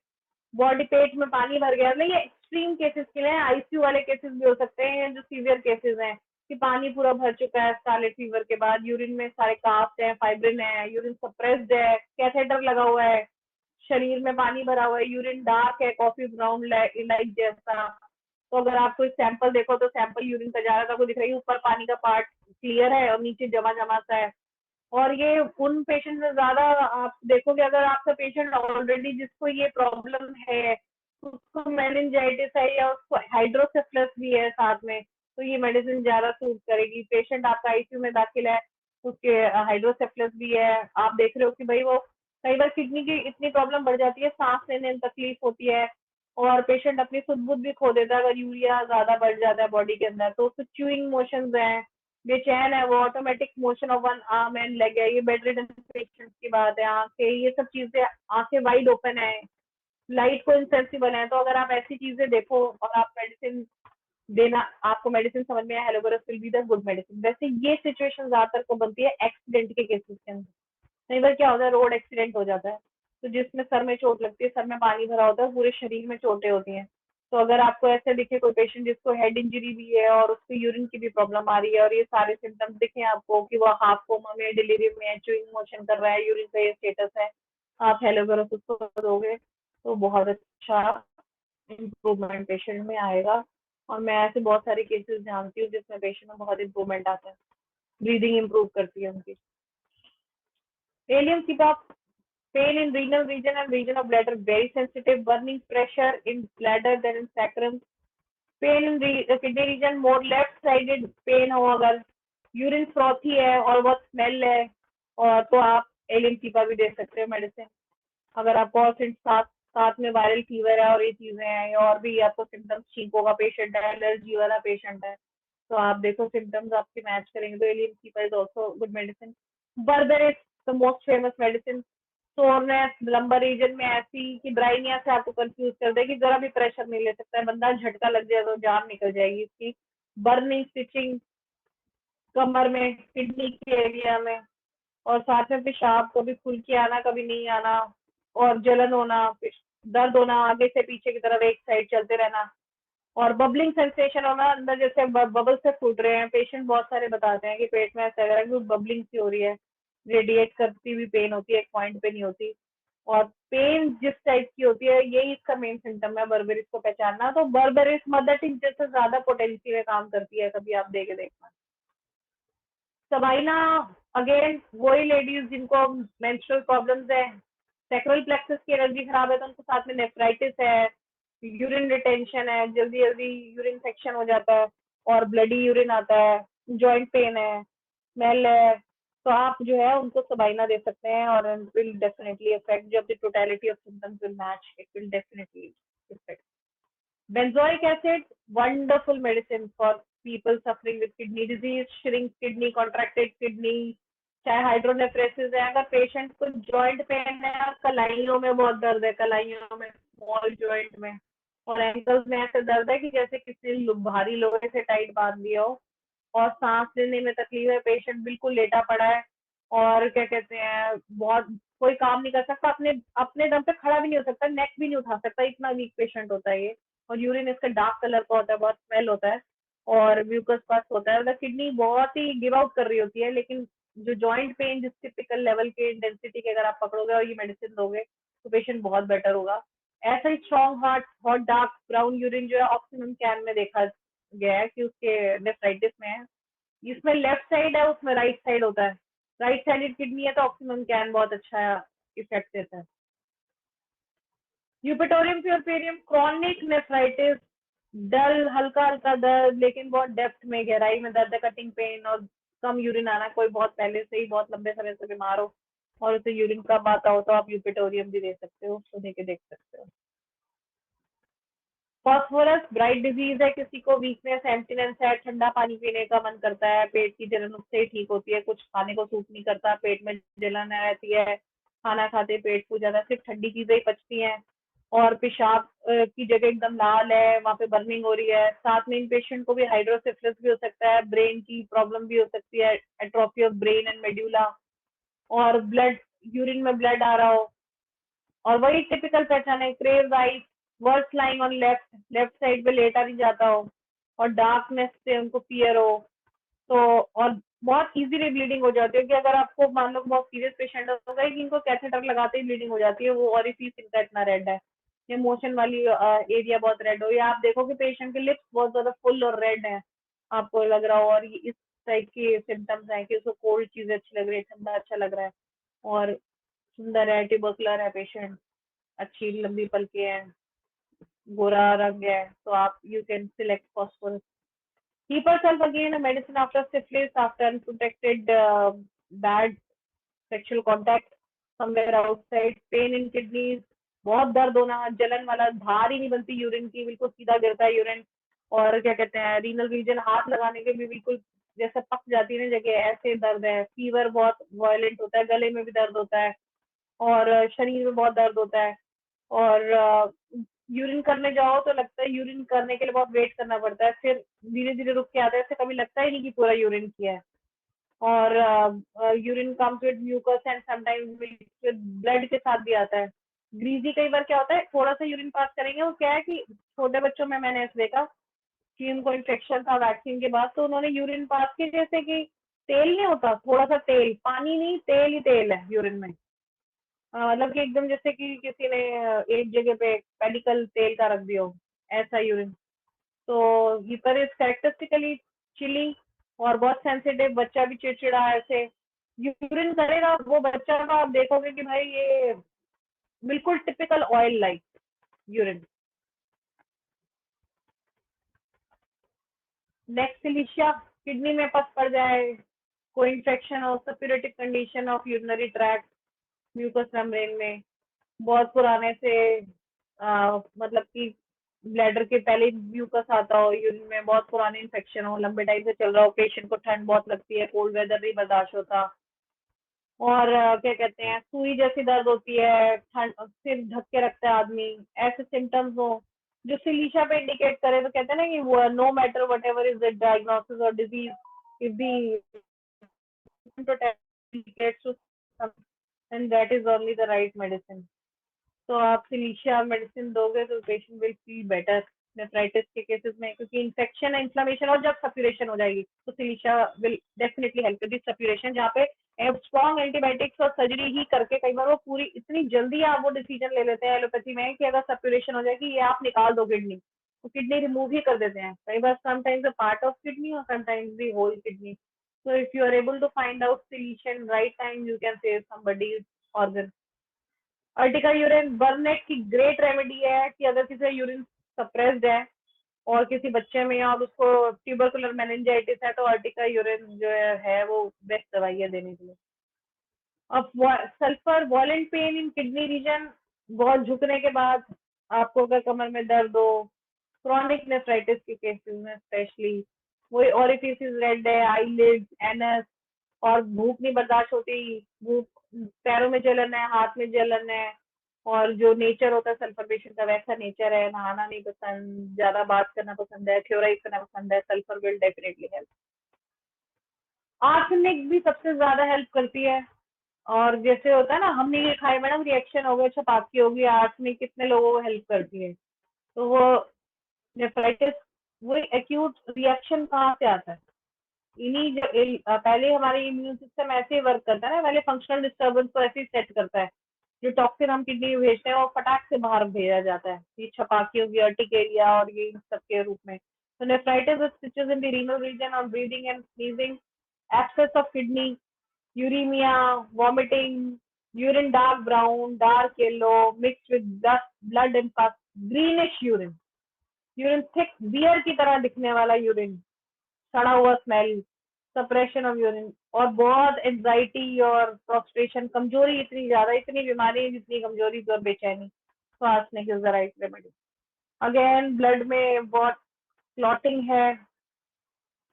बॉडी पेट में पानी भर गया, नहीं ये एक्सट्रीम केसेस के लिए, आईसीयू वाले केसेस भी हो सकते हैं, जो सीवियर केसेस हैं कि पानी पूरा भर चुका है स्कारलेट फीवर के बाद, यूरिन में सारे कास्ट है, फाइब्रिन है, यूरिन सप्रेस्ड है, कैथेटर लगा हुआ है, शरीर में पानी भरा हुआ है, यूरिन डार्क है, कॉफी ब्राउन लाइट जैसा, तो अगर आप कोई सैंपल देखो तो सैंपल यूरिन का जा रहा था, आपको दिख रही है ऊपर पानी का पार्ट क्लियर है और नीचे जमा जमा सा है। और ये उन पेशेंट में ज्यादा आप देखोगे, अगर आपका पेशेंट ऑलरेडी जिसको ये प्रॉब्लम है, उसको मेनिंजाइटिस है या उसको हाइड्रोसेफलस भी है साथ में, तो ये मेडिसिन ज्यादा सूट करेगी। पेशेंट आपका आईसीयू में दाखिल है, उसके हाइड्रोसेफलस भी है, आप देख रहे हो कि भाई वो कई बार किडनी की इतनी प्रॉब्लम बढ़ जाती है, सांस लेने में तकलीफ होती है, और पेशेंट अपनी सुध बुध भी खो देता है अगर यूरिया ज्यादा बढ़ जाता है बॉडी के अंदर, तो उसको च्यूइंग मोशंस है, बेचैन है, वो automatic motion of one arm and leg है, ये बेड रिडन पेशेंट की बात है, आंखें ये सब चीजें, आंखें वाइड ओपन है, लाइट को इनसेंसिबल है, तो अगर आप ऐसी चीजें देखो और आप मेडिसिन देना, आपको मेडिसिन समझ में आया, helleborus will be the good medicine. वैसे ये सिचुएशन ज्यादातर को बनती है एक्सीडेंट के केसेस के अंदर। कई बार क्या होता है, रोड एक्सीडेंट हो जाता है, तो जिसमें सर में चोट लगती है, सर में पानी भरा होता है, पूरे शरीर में चोटें होती हैं, तो अगर आपको ऐसे दिखे कोई पेशेंट जिसको हेड इंजरी भी है और उसको यूरिन की भी प्रॉब्लम आ रही है, और ये सारे सिम्टम्स दिखे आपको कि वो हाफ कोमा में, डिलीरियम में है, चुइंग मोशन कर रहा है, यूरिन का ये स्टेटस है, आप हेलोबोरस उसको दोगे तो बहुत अच्छा इम्प्रूवमेंट पेशेंट में आएगा। और मैं ऐसे बहुत सारे केसेस जानती हूँ जिसमें पेशेंट में बहुत इम्प्रूवमेंट आता है, ब्रीदिंग इम्प्रूव करती है उनकी। Allium cepa, pain in renal region and region of bladder very sensitive, burning pressure in bladder than in sacrum, pain in kidney region more left sided pain हो, अगर urine frothy है और बहुत smell है, और तो आप एलियम सीपा भी दे सकते हो मेडिसिन। अगर आपको और साथ साथ में वायरल फीवर है और ये चीजें हैं, और भी आपको सिम्टम्स, छींकों का पेशेंट है, एलर्जी वाला पेशेंट है, तो आप देखो सिम्टम्स आपके मैच करेंगे तो allium cepa is also good medicine. Burger is the most famous medicine. Soreness lumbar region में ऐसी कि ब्राइनिया से आपको कंफ्यूज कर दे कि जरा भी प्रेशर नहीं ले सकता है बंदा, झटका लग जाए तो जान निकल जाएगी इसकी। बर्निंग स्टिचिंग कमर में, किडनी के एरिया में, और साथ में पेशाब कभी खुल के आना कभी नहीं आना, और जलन होना, दर्द होना, आगे से पीछे की तरफ एक साइड चलते रहना, और बबलिंग सेंसेशन होना, अंदर जैसे बबल से फूट रहे हैं। पेशेंट बहुत सारे बताते हैं कि पेट में ऐसा लग रहा है कि बबलिंग सी हो रही है, रेडिएट करती हुई पेन होती है, एक पॉइंट पे नहीं होती। और पेन जिस टाइप की होती है यही इसका मेन सिम्टम है बर्बेरिस को पहचानना। तो बर्बेरिस मदर टिंचर से ज्यादा पोटेंसी में काम करती है, कभी आप देके देखना। सबाइना अगेन वही लेडीज जिनको मेंस्ट्रुअल प्रॉब्लम्स है, सैक्रल प्लेक्सस की एनर्जी खराब है तो उनको साथ में नेफ्राइटिस है, यूरिन रिटेंशन है, जल्दी जल्दी यूरिन इन्फेक्शन हो जाता है और ब्लडी यूरिन आता है, जॉइंट पेन है, स्मेल है, तो आप जो है उनको सबाइना दे सकते हैं और इट विल डेफिनेटली अफेक्ट जब the totality of symptoms will match, it will definitely affect. Benzoic acid, wonderful medicine for people suffering with kidney disease, shrink kidney, contracted kidney, चाहे हाइड्रोनेफ्रेसिस है, अगर पेशेंट को जॉइंट पेन है और कलाइयों में बहुत दर्द है, कलाइयों में, स्मॉल जॉइंट में और एंकल्स में ऐसे दर्द है कि जैसे किसी भारी लोहे से टाइट बांध दिया हो और सांस लेने में तकलीफ है, पेशेंट बिल्कुल लेटा पड़ा है और क्या कहते हैं बहुत कोई काम नहीं कर सकता, अपने अपने दम पे खड़ा भी नहीं हो सकता, नेक भी नहीं उठा सकता, इतना वीक पेशेंट होता है ये। और यूरिन इसका डार्क कलर का होता है, बहुत स्मेल होता है और म्यूकस पस होता है, मतलब किडनी बहुत ही गिव आउट कर रही होती है। लेकिन जो जॉइंट पेन जिस टिपिकल लेवल के इंटेंसिटी के अगर आप पकड़ोगे और ये मेडिसिन दोगे तो पेशेंट बहुत बेटर होगा। ऐसा ही strong heart hot dark brown urine जो है ऑक्सीजन कैन में देखा गया है कि उसके नेफ्राइटिस में है, इसमें लेफ्ट साइड है उसमें राइट साइड होता है, राइट साइडेड किडनी है तो ऑक्सीजन कैन बहुत अच्छा इफेक्ट देता है। यूपेटोरियम प्यूरपेरियम क्रॉनिक नेफ्राइटिस, डल हल्का हल्का दर्द लेकिन बहुत डेप्थ में गहराई में दर्द है, कटिंग पेन और कम यूरिन आना, कोई बहुत पहले से ही बहुत लंबे समय से बीमार हो और उसे यूरिन कम आता हो तो आप यूपेटोरियम भी दे सकते हो, उसको देके देख सकते हो। फॉस्फोरस ब्राइट डिजीज है, किसी को वीकनेस एम्प्टीनेस है, ठंडा पानी पीने का मन करता है, पेट की जलन उससे ही ठीक होती है, कुछ खाने को सूट नहीं करता, पेट में जलन रहती है, खाना खाते पेट फूल जाता है, सिर्फ ठंडी चीजें ही पचती हैं और पेशाब की जगह एकदम लाल है, वहां पे बर्निंग हो रही है। साथ में इन पेशेंट को भी हाइड्रोसिफिलिस भी हो सकता है, ब्रेन की प्रॉब्लम भी हो सकती है, atrophy of brain and medulla और ब्लड यूरिन में ब्लड आ रहा हो और वही टिपिकल पैटर्न है, craved eyes, worse lying on left, left side पे लेटा नहीं जाता हो और डार्कनेस से उनको फियर हो तो और बहुत इजीली ब्लीडिंग हो जाती है कि अगर आपको मान लो बहुत सीरियस पेशेंट होगा कि इनको कैथेटर लगाते ही ब्लीडिंग हो जाती है, वो ओरिफिस इनका इतना रेड है या मोशन वाली एरिया बहुत रेड हो या आप देखो कि पेशेंट के लिप्स बहुत ज्यादा फुल और रेड है, आपको लग रहा हो और ये इस टाइप की सिम्टम्स हैं कि उसको कोल्ड चीजें अच्छी लग रही है, ठंडा अच्छा लग रहा है और सुंदर है, ट्यूबरकुलर है पेशेंट, अच्छी लंबी पलके हैं, गोरा रंग है, तो आप you can select phosphorus. Keep herself again a medicine after syphilis, after unprotected bad sexual contact somewhere outside, pain in kidneys, बहुत दर्द होना, जलन वाला, धार ही नहीं बनती यूरिन की, बिल्कुल सीधा गिरता है यूरिन और क्या कहते हैं रीनल रीजन हाथ लगाने के भी बिल्कुल जैसे पक जाती है ना जगह, ऐसे दर्द है, फीवर बहुत वायलेंट होता है, गले में भी दर्द होता है और शरीर में बहुत दर्द होता है और यूरिन करने जाओ तो लगता है यूरिन करने के लिए बहुत वेट करना पड़ता है, फिर धीरे धीरे रुक के आता है, ऐसे कभी लगता ही नहीं कि पूरा यूरिन किया है और urine comes with mucus and sometimes with blood के साथ भी आता है। ग्रीजी कई बार क्या होता है थोड़ा सा यूरिन पास करेंगे, वो क्या है कि छोटे बच्चों में मैंने ऐसे देखा कि उनको इन्फेक्शन था वैक्सीन के बाद तो उन्होंने यूरिन पास की जैसे कि तेल नहीं होता, थोड़ा सा तेल, पानी नहीं तेल ही तेल है यूरिन में, मतलब कि एकदम जैसे कि किसी ने एक जगह पे पेडिकल तेल का रख दिया हो, ऐसा यूरिन। तो ये पर इज कैरेक्टरिस्टिकली चिली और बहुत सेंसिटिव, बच्चा भी चिड़चिड़ा ऐसे यूरिन करेगा वो बच्चा का, आप देखोगे कि भाई ये बिल्कुल typical oil like urine. Next silicea, kidney में पस पड़ जाए, कोई इन्फेक्शन हो, suppurative condition of urinary tract, mucous membrane में, बहुत पुराने से मतलब कि ब्लैडर के पहले म्यूकस आता हो, यूरिन में बहुत पुराने इन्फेक्शन हो, लंबे टाइम से चल रहा हो, पेशेंट को ठंड बहुत लगती है, कोल्ड वेदर नहीं बर्दाश्त होता और क्या कहते हैं सुई जैसी दर्द होती है, ठंड सिर ढक के रखता है आदमी, ऐसे सिम्टम्स हो जो सिलीशा पे इंडिकेट करे, तो कहते हैं ना कि वो no matter whatever is the diagnosis और disease if the end that is only the right medicine. तो आप सिलीशिया मेडिसिन दोगे तो patient will feel better, nephritis के केसेस में, क्योंकि इन्फेक्शन है, इन्फ्लेमेशन, और जब सप्यूरेशन हो जाएगी तो सिलिशा विल डेफिनेटली हेल्प विद सप्यूरेशन, जहाँ पे स्ट्रॉन्ग एंटीबायोटिक्स और सर्जरी ही करके कई बार वो पूरी इतनी जल्दी आप वो डिसीजन ले लेते हैं एलोपैथी में कि अगर सप्यूरेशन हो जाएगी ये आप निकाल दो किडनी, तो किडनी रिमूव ही कर देते हैं कई बार, sometimes a part of kidney और sometimes the whole kidney. So if you are able to find out solution right time, you can save somebody's organ. Ertiga urine बर्नेट की ग्रेट रेमेडी है कि अगर किसी यूरिन सप्रेस्ड है और किसी बच्चे में और उसको ट्यूबरकुलर मेनिंजाइटिस है, तो अर्टिका यूरिन जो है वो बेस्ट दवाई है देने के लिए. अब sulphur violent pain in kidney region, बहुत झुकने के बाद आपको अगर कमर में दर्द हो, क्रॉनिक नेफ्राइटिस के केसेस में स्पेशली, वही ओरिफिस रेड है, आईलिड्स, एनस, और भूख नहीं बर्दाश्त होती, भूख, पैरों में जलन है, हाथ में जलन है, और जो नेचर होता है सल्फर पेशेंट का वैसा नेचर है, नहाना नहीं पसंद, ज्यादा बात करना पसंद है, थ्योराइज करना पसंद है, sulphur will definitely help. Arsenic भी सबसे ज्यादा हेल्प करती है. और जैसे होता है ना, हमने ये खाया मैडम, रिएक्शन हो गया, छपाकी होगी, आर्सेनिक कितने लोगों को हेल्प करती है. तो वो नेफ्राइटिस, वो एक्यूट रिएक्शन कहाँ से आता है, पहले हमारे इम्यून सिस्टम ऐसे ही वर्क करता है ना, पहले फंक्शनल डिस्टर्बेंस को ऐसे ही सेट करता है, जो टॉक्सिन हम किडनी में भेजते हैं वो फटाक से बाहर भेजा जाता है, ये छपाकी होगी, अर्टिकेरिया और ये इन सब के रूप में. तो nephritis with stitches in the renal region और breathing and sneezing, abscess of kidney, uraemia, vomiting, urine dark brown, dark yellow mix with dust, blood and pus, greenish urine, urine thick beer की तरह दिखने वाला urine, सड़ा हुआ smell, suppression of urine, और बहुत anxiety और फ्रस्ट्रेशन, कमजोरी इतनी ज्यादा, इतनी बीमारी जितनी कमजोरी और बेचैनी, तो arsenic is the right remedy. Again blood में बहुत क्लॉटिंग है,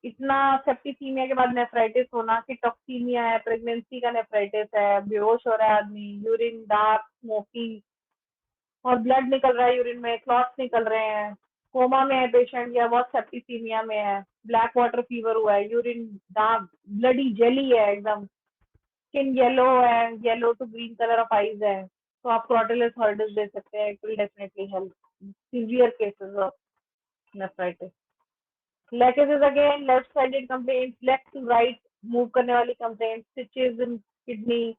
इतना सेप्टिसीमिया के बाद नेफ्राइटिस होना कि टॉक्सीमिया है, प्रेगनेंसी का नेफ्राइटिस है, बेहोश हो रहा है आदमी, यूरिन डार्क स्मोकी, और ब्लड निकल रहा है यूरिन में, क्लॉट्स निकल रहे हैं, कोमा में है पेशेंट या बहुत सेप्टिसीमिया में है, ब्लैक वाटर फीवर हुआ है, यूरिन डार्क ब्लडी जेली है एकदम, स्किन येलो है, yellow to green colour of eyes है, तो आप क्रोटिलिस हॉर्डिस दे सकते हैं, it will definitely help severe cases of nephritis. Lachesis is again left sided complaint, left to right move करने वाली complaint, stitches in kidney,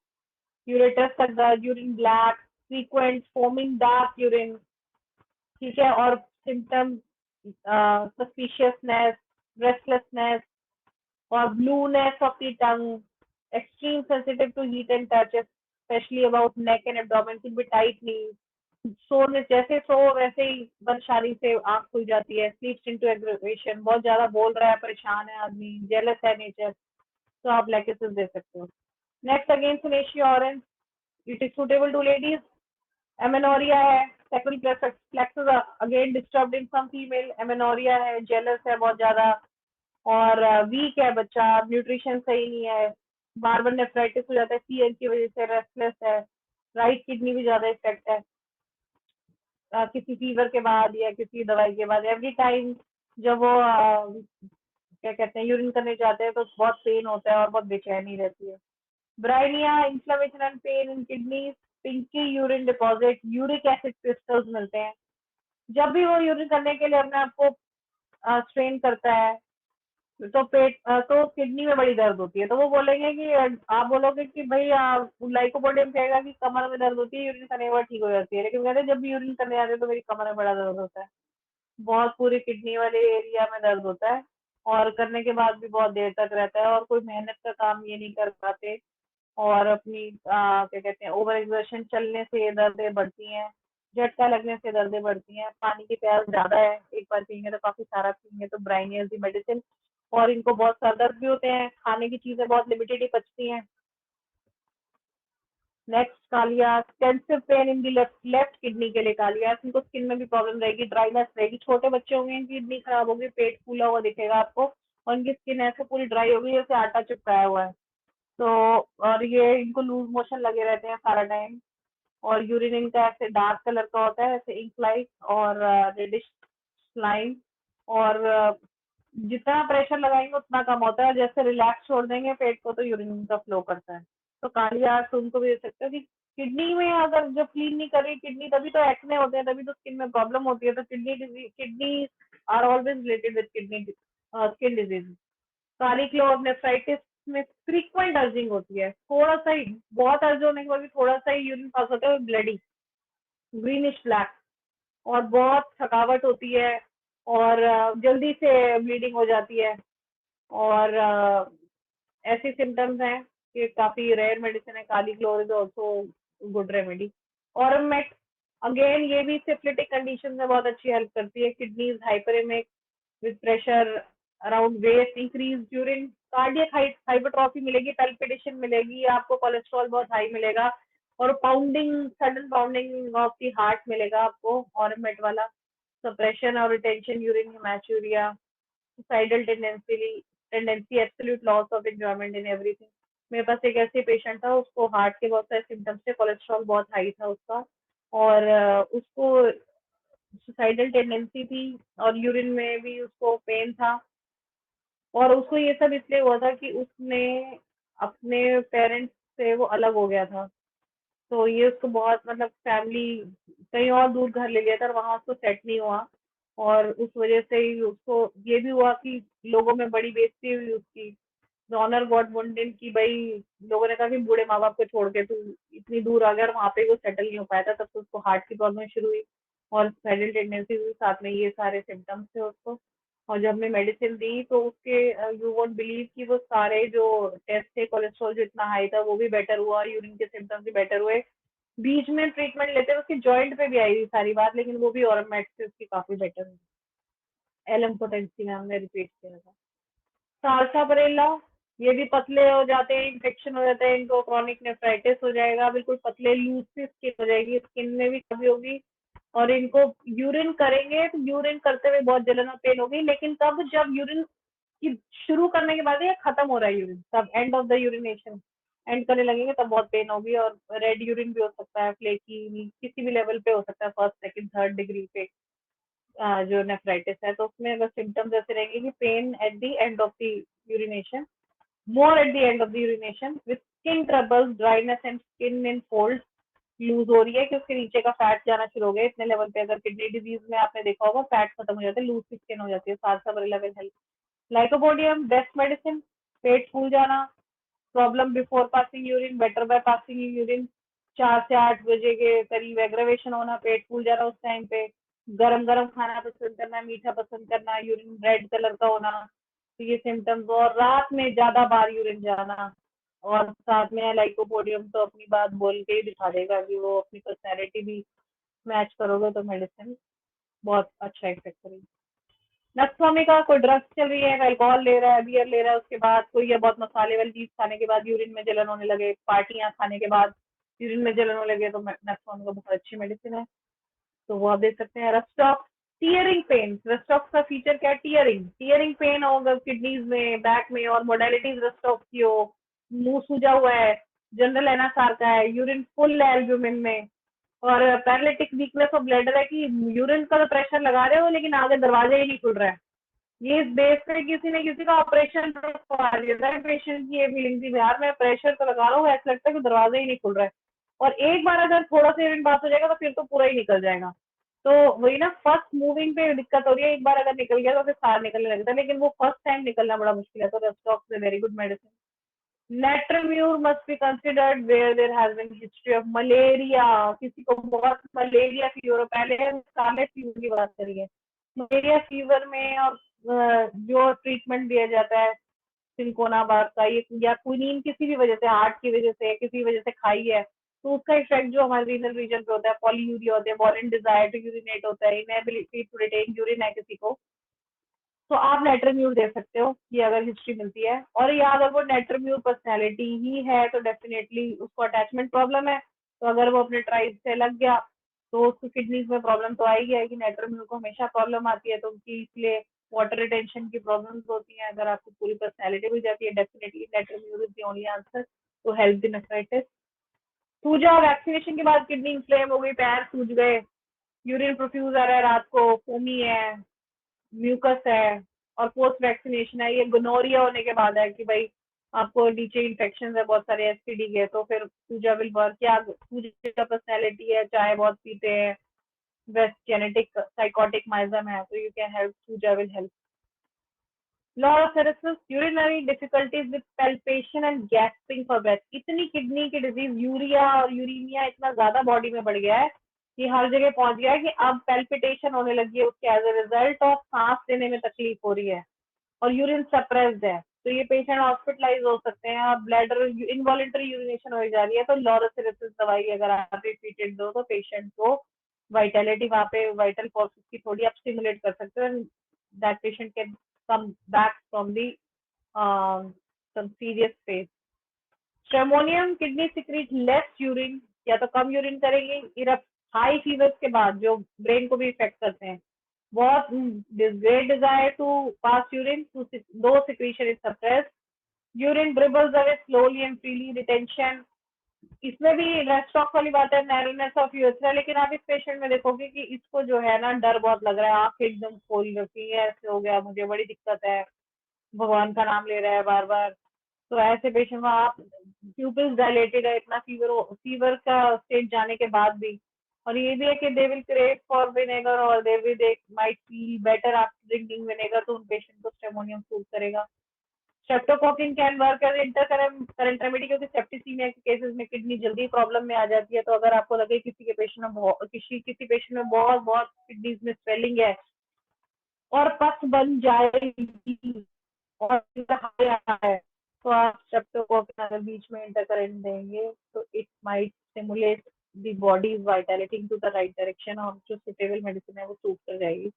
ureters तक दर्द, urine black, frequent foaming dark urine, ठीक है, और symptom suspiciousness, restlessness, or blueness of the tongue, extreme sensitive to heat and touch, especially about neck and abdomen, could be tight knees, सोने, जैसे सो वैसे ही परेशानी से आंख खुल जाती है, स्लीप्स इनटू एग्रेवेशन, बहुत ज्यादा बोल रहा है, परेशान है आदमी, जेलस है नेचर, तो आप लेकेसिस दे सकते हो. Next again senecio aureus, it is suitable to ladies. Amenorrhoea है, sexual plexus again disturbed in some female, amenorrhoea है, जेलस है बहुत ज्यादा, और वीक है बच्चा, न्यूट्रिशन सही नहीं है, बार बार नेफ्राइटिस हो जाता है सीएल की वजह से, रेस्टलेस है, राइट किडनी भी ज्यादा इफेक्ट है किसी फीवर के बाद या किसी दवाई के बाद, एवरी टाइम जब वो क्या कहते हैं यूरिन करने जाते हैं तो बहुत पेन होता है और बहुत बेचैनी रहती है. Bryonia, inflammation and pain in kidney, pinky urine deposit, uric acid crystals मिलते हैं, जब भी वो यूरिन करने के लिए अपने आप को स्ट्रेन करता है तो पेट तो किडनी में बड़ी दर्द होती है, तो वो बोलेंगे कि आप बोलोगे कि भाई लाइकोपोडियम कहेगा कि कमर में दर्द होती है, यूरिन करने के बाद ठीक हो जाती है, लेकिन कहते हैं जब भी यूरिन करने आते हैं तो मेरी कमर में बड़ा दर्द होता है, बहुत पूरी किडनी वाले एरिया में दर्द होता है, और करने के बाद भी बहुत देर तक रहता है, और कोई मेहनत का काम ये नहीं कर पाते, और अपनी क्या कहते हैं ओवर एक्सर्शन चलने से दर्दें बढ़ती हैं, झटका लगने से दर्दें बढ़ती हैं, पानी की प्यास ज्यादा है, एक बार पियेंगे तो काफी सारा पियेंगे तो ब्राइनियस दी मेडिसिन, और इनको बहुत सर दर्द भी होते हैं, खाने की चीजें बहुत लिमिटेड ही पचती हैं. नेक्स्ट कालिया, extensive pain in the left kidney के लिए कालिया, इनको स्किन में भी प्रॉब्लम रहेगी, ड्राइनेस रहेगी, छोटे बच्चे होंगे इनकी किडनी खराब होगी, पेट फूला हुआ दिखेगा आपको, और इनकी स्किन ऐसे पूरी ड्राई होगी जैसे आटा चिपकाया हुआ है, तो और ये इनको लूज मोशन लगे रहते हैं सारा टाइम, और यूरिन इनका ऐसे डार्क कलर का होता है, ऐसे इंक लाइक और रेडिश स्लाइम, और जितना प्रेशर लगाएंगे उतना कम होता है, जैसे रिलैक्स छोड़ देंगे पेट को तो यूरिन का फ्लो करता है, तो काली आंख उनको भी दे सकते हो कि किडनी में अगर जब क्लीन नहीं कर रही किडनी, तभी तो एक्ने होते हैं, तभी तो स्किन में प्रॉब्लम होती है। तो kidney are always related with kidney skin disease. Kali chlor और नेफ्राइटिस में फ्रीक्वेंट अर्जिंग होती है, थोड़ा सा ही, बहुत अर्ज होने के बाद भी थोड़ा सा ही यूरिन पास होता है, ब्लडी ग्रीनिश ब्लैक, और बहुत थकावट होती है, और जल्दी से ब्लीडिंग हो जाती है। और ऐसे सिम्टम्स हैं कि काफी रेयर मेडिसिन है। Kali chlor is also good remedy. Aurum met अगेन ये भी सिफिलिटिक कंडीशन में बहुत अच्छी हेल्प करती है। Kidneys hyperaemic with pressure around waist, increase urine, cardiac hypertrophy मिलेगी, पैल्पिटेशन मिलेगी आपको, कोलेस्ट्रॉल बहुत हाई मिलेगा, और pounding, sudden pounding of the heart मिलेगा आपको ऑरमेट वाला। सप्रेशन और retention urine haematuria, suicidal tendency, absolute loss of enjoyment in everything। मेरे पास एक ऐसे पेशेंट था, उसको हार्ट के बहुत सारे सिम्टम्स थे, कोलेस्ट्रॉल बहुत हाई था उसका, और उसको सुसाइडल टेंडेंसी थी, और यूरिन में भी उसको पेन था। और उसको ये सब इसलिए हुआ था कि उसने अपने पेरेंट्स से वो अलग हो गया था। तो ये उसको बहुत, मतलब फैमिली कहीं और दूर घर ले लिया था, और वहां उसको सेट नहीं हुआ। और उस वजह से ही उसको ये भी हुआ कि लोगों में बड़ी बेइज्जती हुई उसकी, ऑनर गॉट वुंडेड, कि भाई लोगों ने कहा कि बूढ़े माँ बाप को छोड़ के तू इतनी दूर आ गया, और वहां पे वो सेटल नहीं हो पाया था। तब तो उसको हार्ट की प्रॉब्लम शुरू हुई, और सुसाइडल टेंडेंसी हुई, साथ में ये सारे सिम्टम्स थे उसको। और जब हमने मेडिसिन दी तो उसके, यू वोंट बिलीव कि वो सारे जो टेस्ट थे, कोलेस्ट्रॉल जो इतना हाई था वो भी बेटर हुआ, यूरिन के सिम्टम्स भी बेटर हुए। बीच में ट्रीटमेंट लेते हुए उसकी जॉइंट पे भी आई थी सारी बात, लेकिन वो भी ऑरमेट से उसकी काफी बेटर हुई। एलम पोटेंसी में हमने रिपीट किया था। सारसापारेला, ये भी पतले हो जाते हैं, इन्फेक्शन हो जाता है इनको, क्रॉनिक नेफ्राइटिस हो जाएगा, बिल्कुल पतले लूज सी स्किन हो जाएगी, स्किन में भी कमी होगी। और इनको यूरिन करेंगे तो यूरिन करते हुए बहुत जलन और पेन होगी, लेकिन तब जब यूरिन की शुरू करने के बाद ये खत्म हो रहा है यूरिन, तब end of the urination, and करने लगेंगे तब बहुत पेन होगी। और रेड यूरिन भी हो सकता है, फ्लेकी, किसी भी लेवल पे हो सकता है, फर्स्ट सेकंड थर्ड डिग्री पे जो नेफ्राइटिस है। तो उसमें बस सिम्टम्स ऐसे रहेंगे कि pen at the end of the urination, more at the end of the urination with skin troubles, dryness and skin in folds, loose हो रही है कि उसके नीचे का फैट जाना शुरू हो गया इतने लेवल पे। अगर किडनी डिजीज में आपने देखा होगा, फैट खत्म हो जाता है, लूज की स्किन हो जाती है। Sarsaparilla will help. Lycopodium best medicine, पेट फूल जाना, problem before passing urine, better by passing urine, 4 से 8 बजे के करीब एग्रेवेशन होना, पेट फूल जाना उस टाइम पे, गरम गरम खाना पसंद करना, मीठा पसंद करना, यूरिन रेड कलर का होना, तो ये सिम्टम्स। और रात में ज्यादा बार यूरिन जाना, और साथ में लाइकोपोडियम तो अपनी बात बोल के ही दिखा देगा कि वो अपनी पर्सनैलिटी भी मैच करोगे तो मेडिसिन बहुत अच्छा इफेक्ट करेगी। नक्सवामी का कोई ड्रग्स चल रही है, अल्कोहल ले रहा है, बियर ले रहा है, उसके बाद कोई या बहुत मसाले वाली चीज खाने के बाद यूरिन में जलन होने लगे, पार्टियां खाने के बाद यूरिन में जलन होने लगे, तो नक्सवामी का बहुत अच्छी मेडिसिन है, तो वो आप देख सकते हैं। रस्टॉक्स, टीयरिंग पेन, रस्टॉक्स का फीचर क्या है? टीयरिंग, टीयरिंग पेन होगा किडनीज में, बैक में, और मोडेलिटीज रस्टॉक्स की हो, मुंह सूजा हुआ है, जनरल एनासार का है, यूरिन फुल है एल्ब्यूमिन में, और पैरालिटिक वीकनेस ऑफ ब्लैडर है कि यूरिन का तो प्रेशर लगा रहे हो लेकिन आगे दरवाजा ही नहीं खुल रहा है। ये इस बेस पे किसी ने किसी का ऑपरेशन करवा दिया था, पेशेंट की ये फीलिंग थी, यार मैं प्रेशर तो लगा रहा हूँ, ऐसा लगता है कि दरवाजा ही नहीं खुल रहा है। और एक बार अगर थोड़ा सा यूरिन पास हो जाएगा तो फिर तो पूरा ही निकल जाएगा। तो वही ना, फर्स्ट मूविंग पे दिक्कत हो रही है, एक बार अगर निकल गया तो फिर सार निकलने लगता है, लेकिन वो फर्स्ट टाइम निकलना बड़ा मुश्किल है। तो Rhus tox is very good medicine. Latrimure must be considered where there has been history of malaria, किसी को बहुत मलेरिया फीवर हो, पहले हम स्कारलेट फीवर की बात करिए, मलेरिया फीवर में और जो ट्रीटमेंट दिया जाता है सिंकोनाबाद का, ये या क्विनीन किसी भी वजह से, हार्ट की वजह से, किसी वजह से खाई है, तो उसका इफेक्ट जो हमारे रीनल रीजन पे होता है, पॉलीयूरिया होता है, वॉलेंट डिजायर टू यूरिनेट होता है, इनएबिलिटी टू रिटेन यूरिन है किसी को, तो आप नेट्रम्यूर दे सकते हो, ये अगर हिस्ट्री मिलती है। और या अगर वो नेट्रम्यूर पर्सनैलिटी ही है तो डेफिनेटली उसको अटैचमेंट प्रॉब्लम है, तो अगर वो अपने ट्राइब से लग गया तो उसको किडनीज में प्रॉब्लम तो आएगी आएगी, नेट्रम्यूर को हमेशा प्रॉब्लम आती है, तो उनकी इसलिए वाटर रिटेंशन की प्रॉब्लम होती है। अगर आपकी पूरी पर्सनैलिटी मिल जाती है, definitely natrum mur is the only answer to help the nephritis. Thuja, vaccination के बाद किडनी इन्फ्लेम हो गई, पैर सूज गए, यूरिन प्रोफ्यूज आ रहा है रात को, फोमी है, म्यूकस है, और पोस्ट वैक्सीनेशन है, ये गोनोरिया होने के बाद है कि भाई आपको नीचे इन्फेक्शन है, बहुत सारे एसटीडी के, तो फिर पूजा विल वर्क। या पूजा का पर्सनैलिटी है, चाय बहुत पीते हैं, वेस्ट जेनेटिक साइकोटिक माइजम है, तो you can help, thuja will help. Loroceresis, urinary difficulties with palpation and gasping for breath। इतनी किडनी की डिजीज, यूरिया और यूरीमिया इतना ज्यादा बॉडी में बढ़ गया है कि हर जगह पहुंच गया है कि अब पैल्पिटेशन होने लगी है उसके एज ए रिजल्ट, और सांस लेने में तकलीफ हो रही है, और यूरिन सप्रेस्ड है, तो ये पेशेंट हॉस्पिटलाइज हो सकते हैं, और ब्लैडर इनवॉलेंटरी यूरिनेशन हो जा रही है। तो लॉरोसिरेसिस दवाई अगर आप रिपीटेड दो तो पेशेंट को वाइटलिटी, वहाँ पे वाइटल फोर्सेस की थोड़ी आप स्टिमुलेट कर सकते हो, that patient can come back from the some serious phase। Stramonium kidney secrete less urine, या तो कम यूरिन करेंगे, इरप हाई फीवर्स के बाद जो ब्रेन को भी इफेक्ट करते हैं, बहुत great desire to pass urine, though secretion is suppressed, urine dribbles away slowly and freely, retention. इसमें भी रेस्टॉक वाली बात है, नैरोनेस ऑफ यूरेथ्रा। लेकिन आप इस पेशेंट में देखोगे कि इसको जो है ना डर बहुत लग रहा है, आंख एकदम खोल रखी है, ऐसे हो गया, मुझे बड़ी दिक्कत है, भगवान का नाम ले रहा है बार बार। तो ऐसे पेशेंट में आप प्यूपिल्स डायलेटेड है, इतना फीवर का स्टेज जाने के बाद भी, और ये भी है कि they will crave for vinegar, और they might feel better after drinking vinegar, तो उन पेशेंट को स्ट्रेमोनियम सूट करेगा। Streptococcin can work as intercurrent remedy, क्योंकि सेप्टिसीमिया के केसेस में किडनी जल्दी प्रॉब्लम में आ जाती है। तो अगर आपको लगे किसी पेशेंट में बहुत बहुत किडनीज में स्वेलिंग है और पथ बन जाएगी और हाई आ है, तो आप स्ट्रेप्टोकोकिन अगर बीच में इंटरकरेंट देंगे तो it might stimulate the bodies Vitality into the right direction, और जो सुटेबल मेडिसिन है वो सूट कर जाएगी।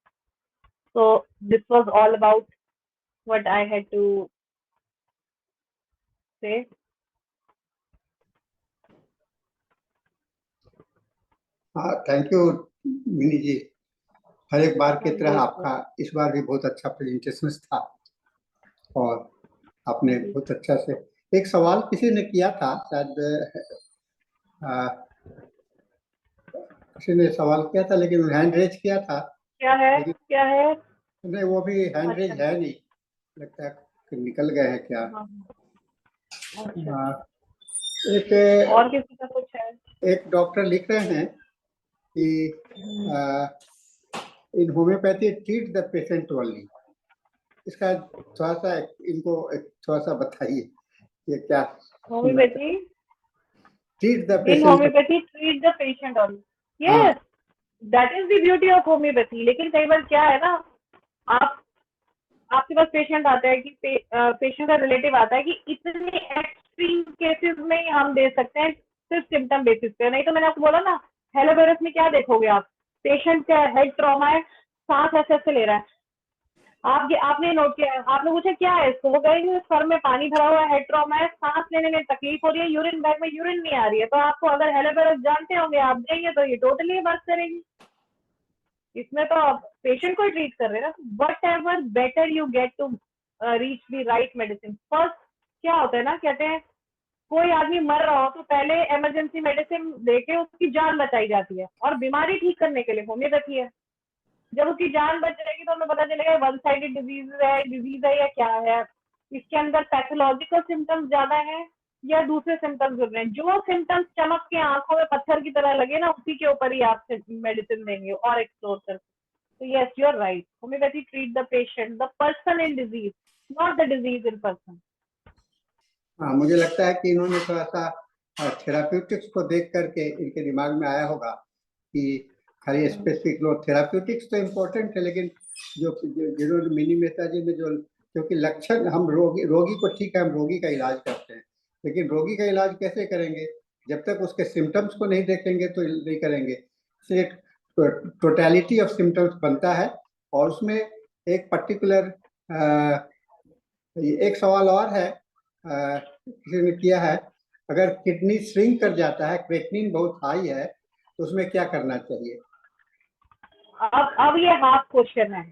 So this was all about what I had to say। हाँ, थैंक यू मिनी जी। हर एक बार की तरह जी, आपका इस बार भी बहुत अच्छा प्रेजेंटेशन था, और आपने जी। बहुत अच्छा से, एक सवाल किसी ने किया था शायद, किसी ने सवाल किया था लेकिन हैंड रेज किया था, क्या है लेकिन क्या है? नहीं, वो भी हैंड अच्छा। रेज है नहीं, लगता है कि निकल गए हैं क्या। हाँ, अच्छा। हाँ, एक और किसी का कुछ है? एक डॉक्टर लिख रहे हैं कि in homeopathy treat the patient only. इसका थोड़ा सा इनको थोड़ा सा बताइए ये क्या। Homeopathy, treat the in patient. homeopathy treat the patient only। हाँ, Yes, that is the beauty of homeopathy। लेकिन कई बार क्या है ना, आप आपके पास पेशेंट आता है कि पेशेंट का रिलेटिव आता है कि इतने एक्सट्रीम केसेस में ही हम दे सकते हैं सिर्फ सिम्टम बेसिस पे। नहीं तो मैंने आपको बोला ना, हेलोवेरस में क्या देखोगे आप, पेशेंट का हेड ट्रॉमा है, सांस ऐसे ऐसे ले रहा है, आपने नोट किया है, आपने पूछा क्या है इसको, वो कहेंगे सर में पानी भरा हुआ है, हेड ट्रॉमा है, सांस लेने में तकलीफ हो रही है, यूरिन बैग में यूरिन नहीं आ रही है। तो आपको अगर हेलोवेरस जानते होंगे आप देंगे तो ये टोटली वर्क करेगी। इसमें तो आप पेशेंट को ट्रीट कर रहे हैं ना। Whatever better you get to reach the right medicine. First क्या होता है ना, कहते हैं कोई आदमी मर रहा हो तो पहले इमरजेंसी मेडिसिन देके उसकी जान बचाई जाती है, और बीमारी ठीक करने के लिए होम्योपैथी है। जब उसकी जान बच जाएगी तो हमें पता चलेगा वन साइडेड डिजीज है या क्या है, इसके अंदर पैथोलॉजिकल सिम्टम्स ज्यादा है या दूसरे सिम्टम्स जुड़ रहे हैं। जो सिम्टम्स चमक के आंखों में पत्थर की तरह लगे ना, उसी के ऊपर ही आप मेडिसिन देंगे और एक्सप्लोर करके। तो yes, you are right, homeopathy treat the patient, the person in disease, not the disease in person. हाँ, मुझे लगता है कि इन्होंने थोड़ा सा थेराप्यूटिक्स को देख करके इनके दिमाग में आया होगा कि खाली स्पेसिफिक लो, थेराप्यूटिक्स तो इम्पोर्टेंट है, लेकिन जो जिन्होंने मिनी मेहता जी ने जो, क्योंकि लक्षण हम रोगी को, ठीक है हम रोगी का इलाज करते हैं, लेकिन रोगी का इलाज कैसे करेंगे जब तक उसके सिम्टम्स को नहीं देखेंगे तो नहीं करेंगे। इसलिए टोटलिटी ऑफ सिम्टम्स बनता है, और उसमें एक पर्टिकुलर एक सवाल और है, किसी ने किया है, अगर किडनी श्रिंक कर जाता है, क्रेटनिन बहुत हाई है, तो उसमें क्या करना चाहिए। अब ये हाफ क्वेश्चन है।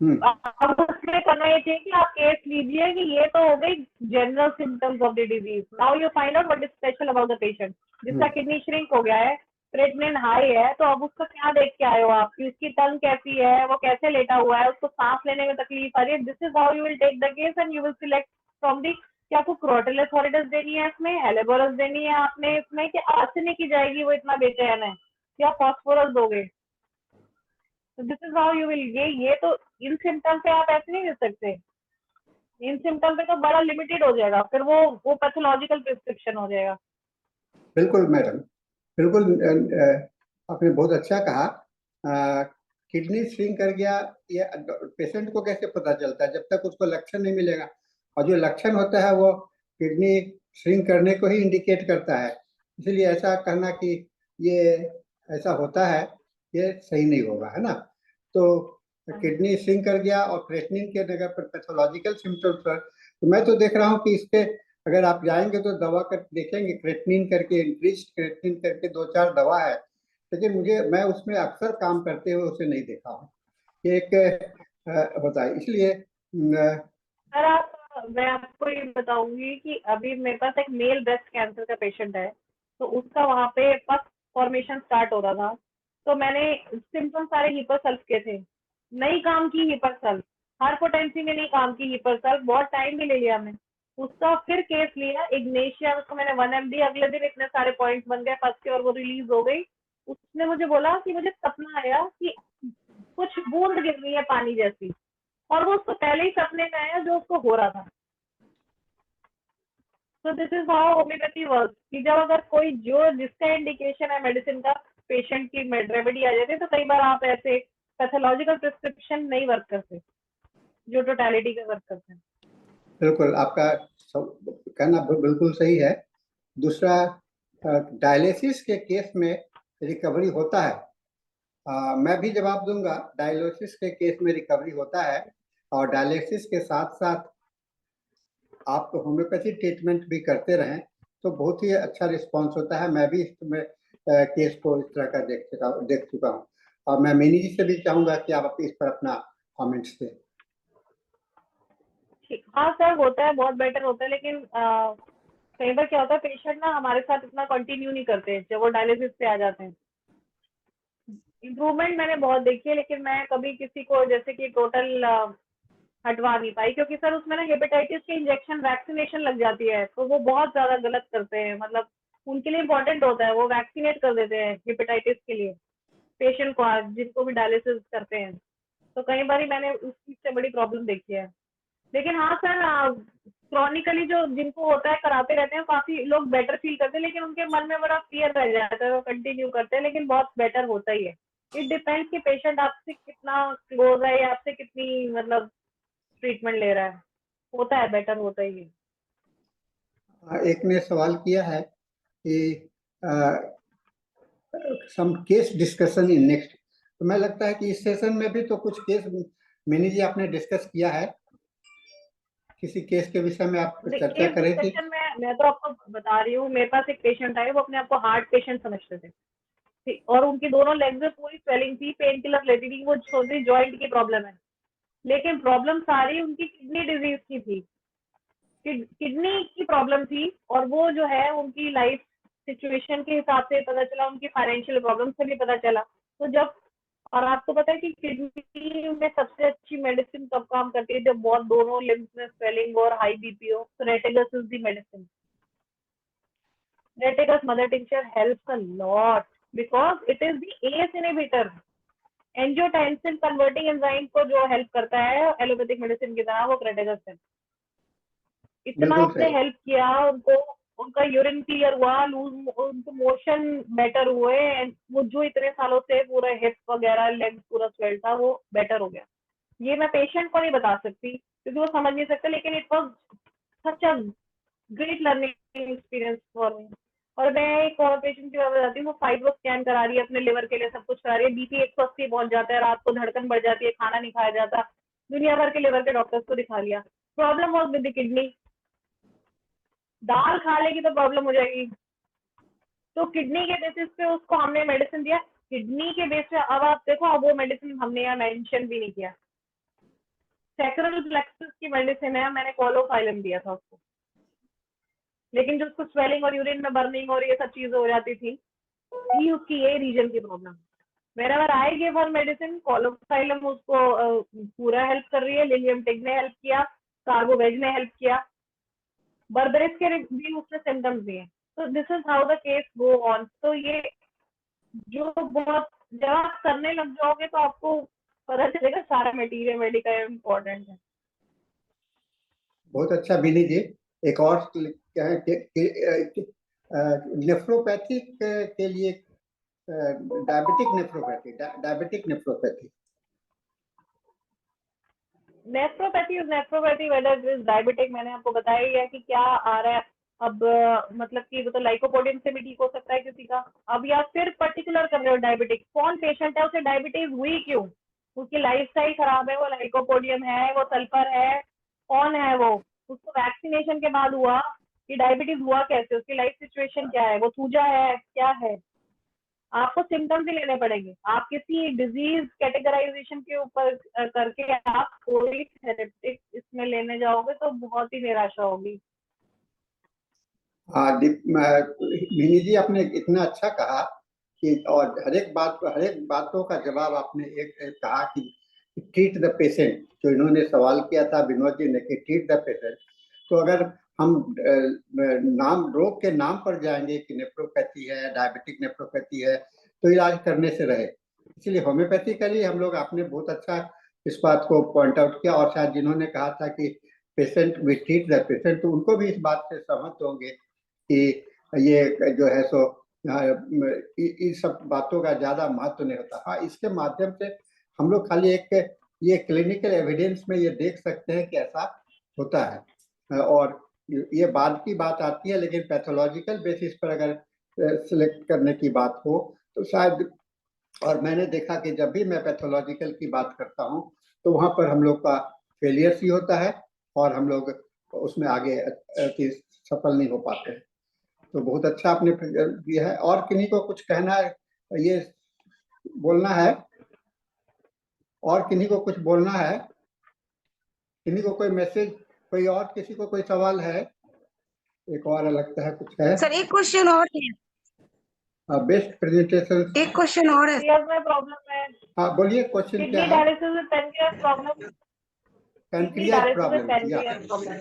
हम्म, अब उसमें करना ये चाहिए कि आप केस लीजिए कि ये तो हो गई general symptoms of the disease. Now you find out what is special about the patient जिसका किडनी श्रिंक हो गया है, क्रेटनिन हाई है। तो अब उसका क्या देख के आए हो आप कि उसकी टंग कैसी है, वो कैसे लेटा हुआ है, उसको सांस लेने में तकलीफ आ रही है। This is how you will take the case and you will select from the कि आपको क्रोटेलस हॉरिडस देनी है इसमें, हेलेबोरस देनी है आपने इसमें, कि आर्सेनिक की जाएगी, वो इतना बेचैन है, या फास्फोरस दोगे? तो this is how you will ये तो इन सिम्टम पे आप ऐसे नहीं दे सकते। इन सिम्टम पे तो बड़ा लिमिटेड हो जाएगा, फिर वो पैथोलॉजिकल प्रिस्क्रिप्शन हो जाएगा। बिल्कुल मैडम, बिल्कुल। आपने बहुत अच्छा कहा। किडनी श्रिंक कर गया, ये पेशेंट को कैसे पता चलता है? जब तक उसको लक्षण नहीं मिलेगा, और जो लक्षण होता है वो किडनी श्रिंक करने को ही इंडिकेट करता है। इसलिए ऐसा कहना कि ये ऐसा होता है, ये सही नहीं होगा, है ना? तो किडनी श्रिंक कर गया और क्रेटनिन के जगह पर पैथोलॉजिकल सिम्टम्स पर, तो मैं तो देख रहा हूँ कि इसके अगर आप जाएंगे तो दवा कर देखेंगे, क्रेटनिन करके, इंक्रीज क्रेटनिन करके 2-4 दवा है, लेकिन मैं उसमें अक्सर काम करते हुए उसे नहीं देखा हूँ। ये एक होता है, इसलिए सर आप मैं आपको ये बताऊंगी कि अभी मेरे पास एक मेल ब्रेस्ट कैंसर का पेशेंट है, तो उसका वहाँ पे फर्स्ट फॉर्मेशन स्टार्ट हो रहा था, तो मैंने सिम्टम सारे हिपरसल्फ के थे, नहीं काम की हिपरसल्फ, हाइपोटेंसी में नहीं काम की हिपरसल्फ, बहुत टाइम भी ले लिया मैं उसका। फिर केस लिया इग्नेशिया, उसको मैंने 1 md, अगले दिन इतने सारे पॉइंट्स बन गए फर्स्ट के और वो रिलीज हो गई। उसने मुझे बोला कि मुझे सपना आया कि कुछ बूंद गिर रही है पानी जैसी, और वो उसको पहले ही सपने में आया जो उसको हो रहा था। तो this is how homeopathy work, कि जब अगर कोई जो जिसका इंडिकेशन है मेडिसिन का, पेशेंट की रेमेडी आ जाती है, तो कई बार आप ऐसे पैथोलॉजिकल प्रिस्क्रिप्शन नहीं वर्क करते, जो टोटलिटी का वर्क करते हैं। बिल्कुल आपका कहना बिल्कुल सही है। दूसरा, डायलिसिस के केस में रिकवरी होता है। मैं भी जवाब दूंगा, डायलिसिस के केस में रिकवरी होता है, और डायलिसिस के साथ साथ आप होम्योपैथी ट्रीटमेंट भी करते रहें तो बहुत ही अच्छा रिस्पांस होता है। मैं भी इसमें केस को इस तरह का देख चुका हूँ, और मैं मिनी जी से भी चाहूंगा कि आप इस पर अपना कमेंट्स दें। हाँ सर, होता है, बहुत बेटर होता है, लेकिन कई बार क्या होता है, पेशेंट ना हमारे साथ इतना कंटिन्यू नहीं करते जब वो डायलिसिस पे आ जाते हैं। इम्प्रूवमेंट मैंने बहुत देखी है, लेकिन मैं कभी किसी को जैसे कि टोटल हटवा नहीं पाई, क्योंकि सर उसमें ना हेपेटाइटिस के इंजेक्शन वैक्सीनेशन लग जाती है, तो वो बहुत ज्यादा गलत करते हैं, मतलब उनके लिए इम्पोर्टेंट होता है, वो वैक्सीनेट कर देते हैं हेपेटाइटिस के लिए पेशेंट को, जिनको भी डायलिसिस करते हैं। तो कई बार मैंने उस चीज से बड़ी प्रॉब्लम देखी है। लेकिन हाँ सर, क्रॉनिकली जो जिनको होता है कराते रहते हैं, काफी लोग बेटर फील करते हैं, लेकिन उनके मन में बड़ा फियर रह जाता है, वो कंटिन्यू करते हैं, लेकिन बहुत बेटर होता ही है। इट डिपेंड्स कि पेशेंट आपसे कितना क्लोज है, या आपसे कितनी मतलब ट्रीटमेंट ले रहा है, होता है बेटर होता ही है। एक ने सवाल किया है कि some case discussion in next, तो मैं लगता है कि इस सेशन में भी तो कुछ केस मिनी जी आपने डिस्कस किया है, किसी केस के विषय में आप चर्चा केस करें थी? डिस्कशन में मैं तो आपको बता रही हूँ, मेरे पास एक पेशेंट आए, वो अपने आप को हार्ट पेशेंट समझते थे, ठीक, और उनकी दोनों लेग्स में पूरी स्वेलिंग थी, पेन किलर लेती थी, वो छोटी जॉइंट की प्रॉब्लम है, लेकिन प्रॉब्लम सारी उनकी किडनी डिजीज की थी, किडनी की प्रॉब्लम थी, और वो जो है उनकी लाइफ सिचुएशन के हिसाब से पता चला, उनकी फाइनेंशियल प्रॉब्लम से भी पता चला। तो जब, और आपको पता है कि किडनी में सबसे अच्छी मेडिसिन कब काम करती है, जब बहुत दोनों लिम्स में स्वेलिंग और हाई बीपी हो, तो crataegus is the medicine. Crataegus mother tincture helps a lot because it is the ACE inhibitor, angiotensin converting enzyme को जो हेल्प करता है एलोपैथिक मेडिसिन की तरह, वो क्रेटेगस है। इतना बिल्कुल उसने सही। हेल्प किया उनको, उनका यूरिन क्लियर हुआ, लूज उनको मोशन बेटर हुए, and वो जो इतने सालों से पूरा हिप वगैरह लेग पूरा स्वेल था, वो बेटर हो गया। ये मैं पेशेंट को नहीं बता सकती क्योंकि वो समझ नहीं सकते, लेकिन it was such a great learning experience for me. और मैं एक और पेशेंट की बात बताती हूँ, वो फाइब्रो स्कैन करा रही है अपने लिवर के लिए, सब कुछ करा रही है, बीपी 180 पहुंच जाता है, रात को धड़कन बढ़ जाती है, खाना नहीं खाया जाता, दुनिया भर के लिवर के डॉक्टर्स को दिखा लिया, problem was with the kidney. दाल खा लेगी तो प्रॉब्लम हो जाएगी, तो किडनी के बेसिस पे उसको हमने मेडिसिन दिया, किडनी के बेस पे। अब आप देखो, अब वो मेडिसिन हमने यहाँ मेंशन भी नहीं किया, सैक्रल प्लेक्सस की मेडिसिन है, मैंने कोलोफाइलम दिया था उसको, लेकिन जो उसको स्वेलिंग और यूरिन में बर्निंग और ये सब चीजें हो जाती थी उसकी ये रीजन की problem. Wherever I gave her medicine, कोलोफाइलम उसको पूरा हेल्प कर रही है, लिलियम टिग ने हेल्प किया, कार्बोवेज ने हेल्प किया, बर्बरिस के भी उसमें सिम्टम्स दिए। तो this is how the case go on. तो ये जो बहुत जब आप करने लग जाओगे तो आपको पता चलेगा सारा मटेरियल मेडिकल इम्पोर्टेंट है। बहुत अच्छा बिनी जी। एक और क्या है कि नेफ्रोपैथी के लिए diabetic nephropathy nephropathy whether is diabetic, मैंने आपको बताया ही है कि क्या आ रहा है। अब मतलब कि वो तो लाइकोपोडियम से भी ठीक हो सकता है किसी का। अब या फिर पर्टिकुलर कर रहे हो डायबिटिक, कौन पेशेंट है, उसे डायबिटीज हुई क्यों, उसकी लाइफस्टाइल खराब है, वो लाइकोपोडियम है, वो सल्फर है, कौन है वो, उसको वैक्सीनेशन के बाद हुआ कि डायबिटीज हुआ कैसे, उसकी लाइफ सिचुएशन क्या है, वो सूजा है क्या है। आपको सिम्टम्स ही लेने पड़ेंगे। आप किसी डिजीज कैटेगराइजेशन के ऊपर करके आप कोई थेरेप्टिक इसमें लेने जाओगे तो बहुत ही निराशा होगी। मिनी जी आपने इतना अच्छा कहा कि, और हर एक बातों का जवाब आपने एक कहा कि ट्रीट द पेशेंट, जो इन्होंने सवाल किया था विनोद जी ने कि ट्रीट द पेशेंट। तो अगर हम नाम रोग के नाम पर जाएंगे कि नेफ्रोपैथी है, डायबिटिक नेफ्रोपैथी है, तो इलाज करने से रहे। इसलिए होम्योपैथिकली हम लोग, आपने बहुत अच्छा इस बात को पॉइंट आउट किया। और शायद जिन्होंने कहा था कि patient we treat the patient, तो उनको भी इस बात से सहमत होंगे कि ये जो है सो इन सब बातों का ज्यादा महत्व नहीं होता। हाँ, इसके माध्यम से हम लोग खाली एक ये क्लिनिकल एविडेंस में ये देख सकते हैं कि ऐसा होता है, और ये बाद की बात आती है। लेकिन पैथोलॉजिकल बेसिस पर अगर सिलेक्ट करने की बात हो तो शायद, और मैंने देखा कि जब भी मैं पैथोलॉजिकल की बात करता हूँ तो वहां पर हम लोग का फेलियर्स ही होता है और हम लोग उसमें आगे सफल नहीं हो पाते हैं। तो बहुत अच्छा आपने दिया है। और किन्हीं को कुछ कहना है, ये बोलना है, और किन्हीं को कुछ बोलना है, किन्हीं को कोई मैसेज, कोई और किसी को कोई सवाल है? एक और लगता है कुछ है। सर एक क्वेश्चन और है, बेस्ट प्रेजेंटेशन। एक क्वेश्चन और है। में प्रॉब्लम है, हाँ बोलिए, क्वेश्चन क्या किडनी है? Dialysis with pancreas problem, kidney pancreas dialysis with problem, या पेनक्रियास प्रॉब्लम।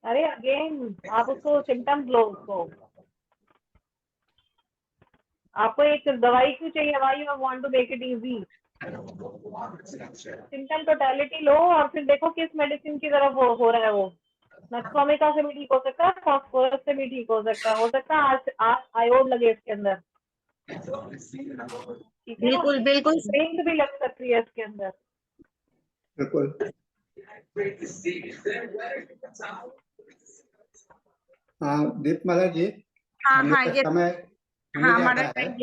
अरे अगेन आप उसको सिम्टम्स लो, उसको आपको एक दवाई क्यों चाहिए, why you want to make it easy. Symptom totality लो और फिर देखो किस मेडिसिन की तरफ हो रहा है वो। नक्सोमिका से भी ठीक हो सकता है, फॉस्फोरस से भी ठीक हो सकता है आयोड लगे इसके अंदर, ठीक है ना। बिल्कुल बिल्कुल जिंक भी लग सकती है इसके अंदर। बिल्कुल। दीपमाला जी, हाँ हम लोग हाँ का ये समय होने हाँ जा हमारा रहा है। टाइम।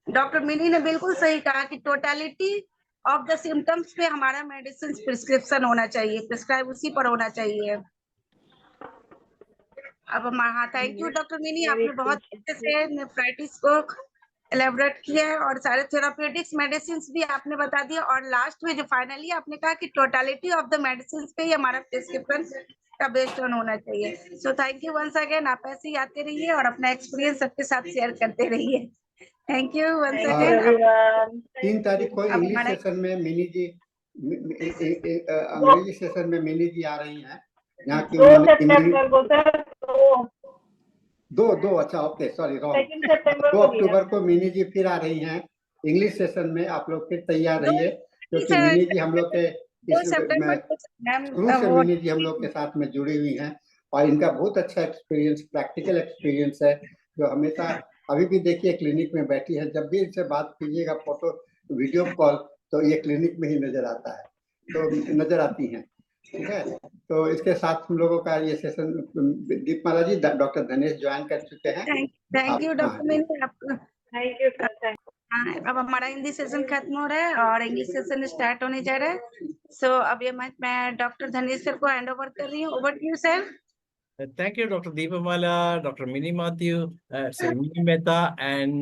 डॉक्टर मिनी ने बिल्कुल सही कहा कि टोटलिटी ऑफ द सिम्टम्स पे हमारा मेडिसिन प्रिस्क्रिप्शन होना चाहिए, प्रिस्क्राइब उसी पर होना चाहिए। अब हमारा, हाँ थैंक यू डॉक्टर मिनी, आपने बहुत अच्छे से नेफ्राइटिस को एलेबोरेट किया है और सारे थेराप्यूटिक्स मेडिसिन भी आपने बता दिया। और लास्ट में जो फाइनली आपने कहा कि टोटलिटी ऑफ द मेडिसिन पे ही हमारा प्रिस्क्रिप्शन का बेस्ड ऑन होना चाहिए। So thank you once again, आप ऐसे ही आते रहिए और अपना एक्सपीरियंस सबके साथ शेयर करते रहिए। Thank you once again. 3 तारीख को अब इंग्लिश हमारा सेशन में मिनी जी, अंग्रेजी सेशन में मिनी जी आ रही हैं, यहाँ की 2 उन्होंने सितंबर को सर, दो अच्छा, ओके सॉरी रॉन्ग। 2 सितंबर 2 को दिया। अक्टूबर को मिनी जी फिर आ रही हैं इंग्लिश सेशन में। आप लोग फिर तैयार रहिए, क्योंकि मिनी जी हम लोग के 2 सितंबर को मैम शुरू से वो मिनी जी हम लोग के साथ में जुड़ी हुई हैं, और इनका बहुत अच्छा एक्सपीरियंस, प्रैक्टिकल एक्सपीरियंस है, जो हमेशा अभी भी देखिए क्लिनिक में बैठी है। जब भी इनसे बात कीजिएगा फोटो वीडियो कॉल, तो ये क्लिनिक में ही नजर आता है, तो नजर आती हैं। ठीक है, तो इसके साथ हम लोगों का ये सेशन, दीपमाला जी, डॉक्टर धनेश ज्वाइन कर चुके हैं। थैंक यू हाँ, डॉक्टर मिनी, आपको थैंक यू सर। हाँ, अब हमारा हिंदी सेशन खत्म हो रहा है और इंग्लिश सेशन स्टार्ट होने जा रहा है। सो अब ये मैं डॉक्टर धनेश सर को हैंड ओवर कर रही हूँ। Over to you sir. Thank you, Dr. Deepamala, Dr. Mini Matthew, Mini Mehta, and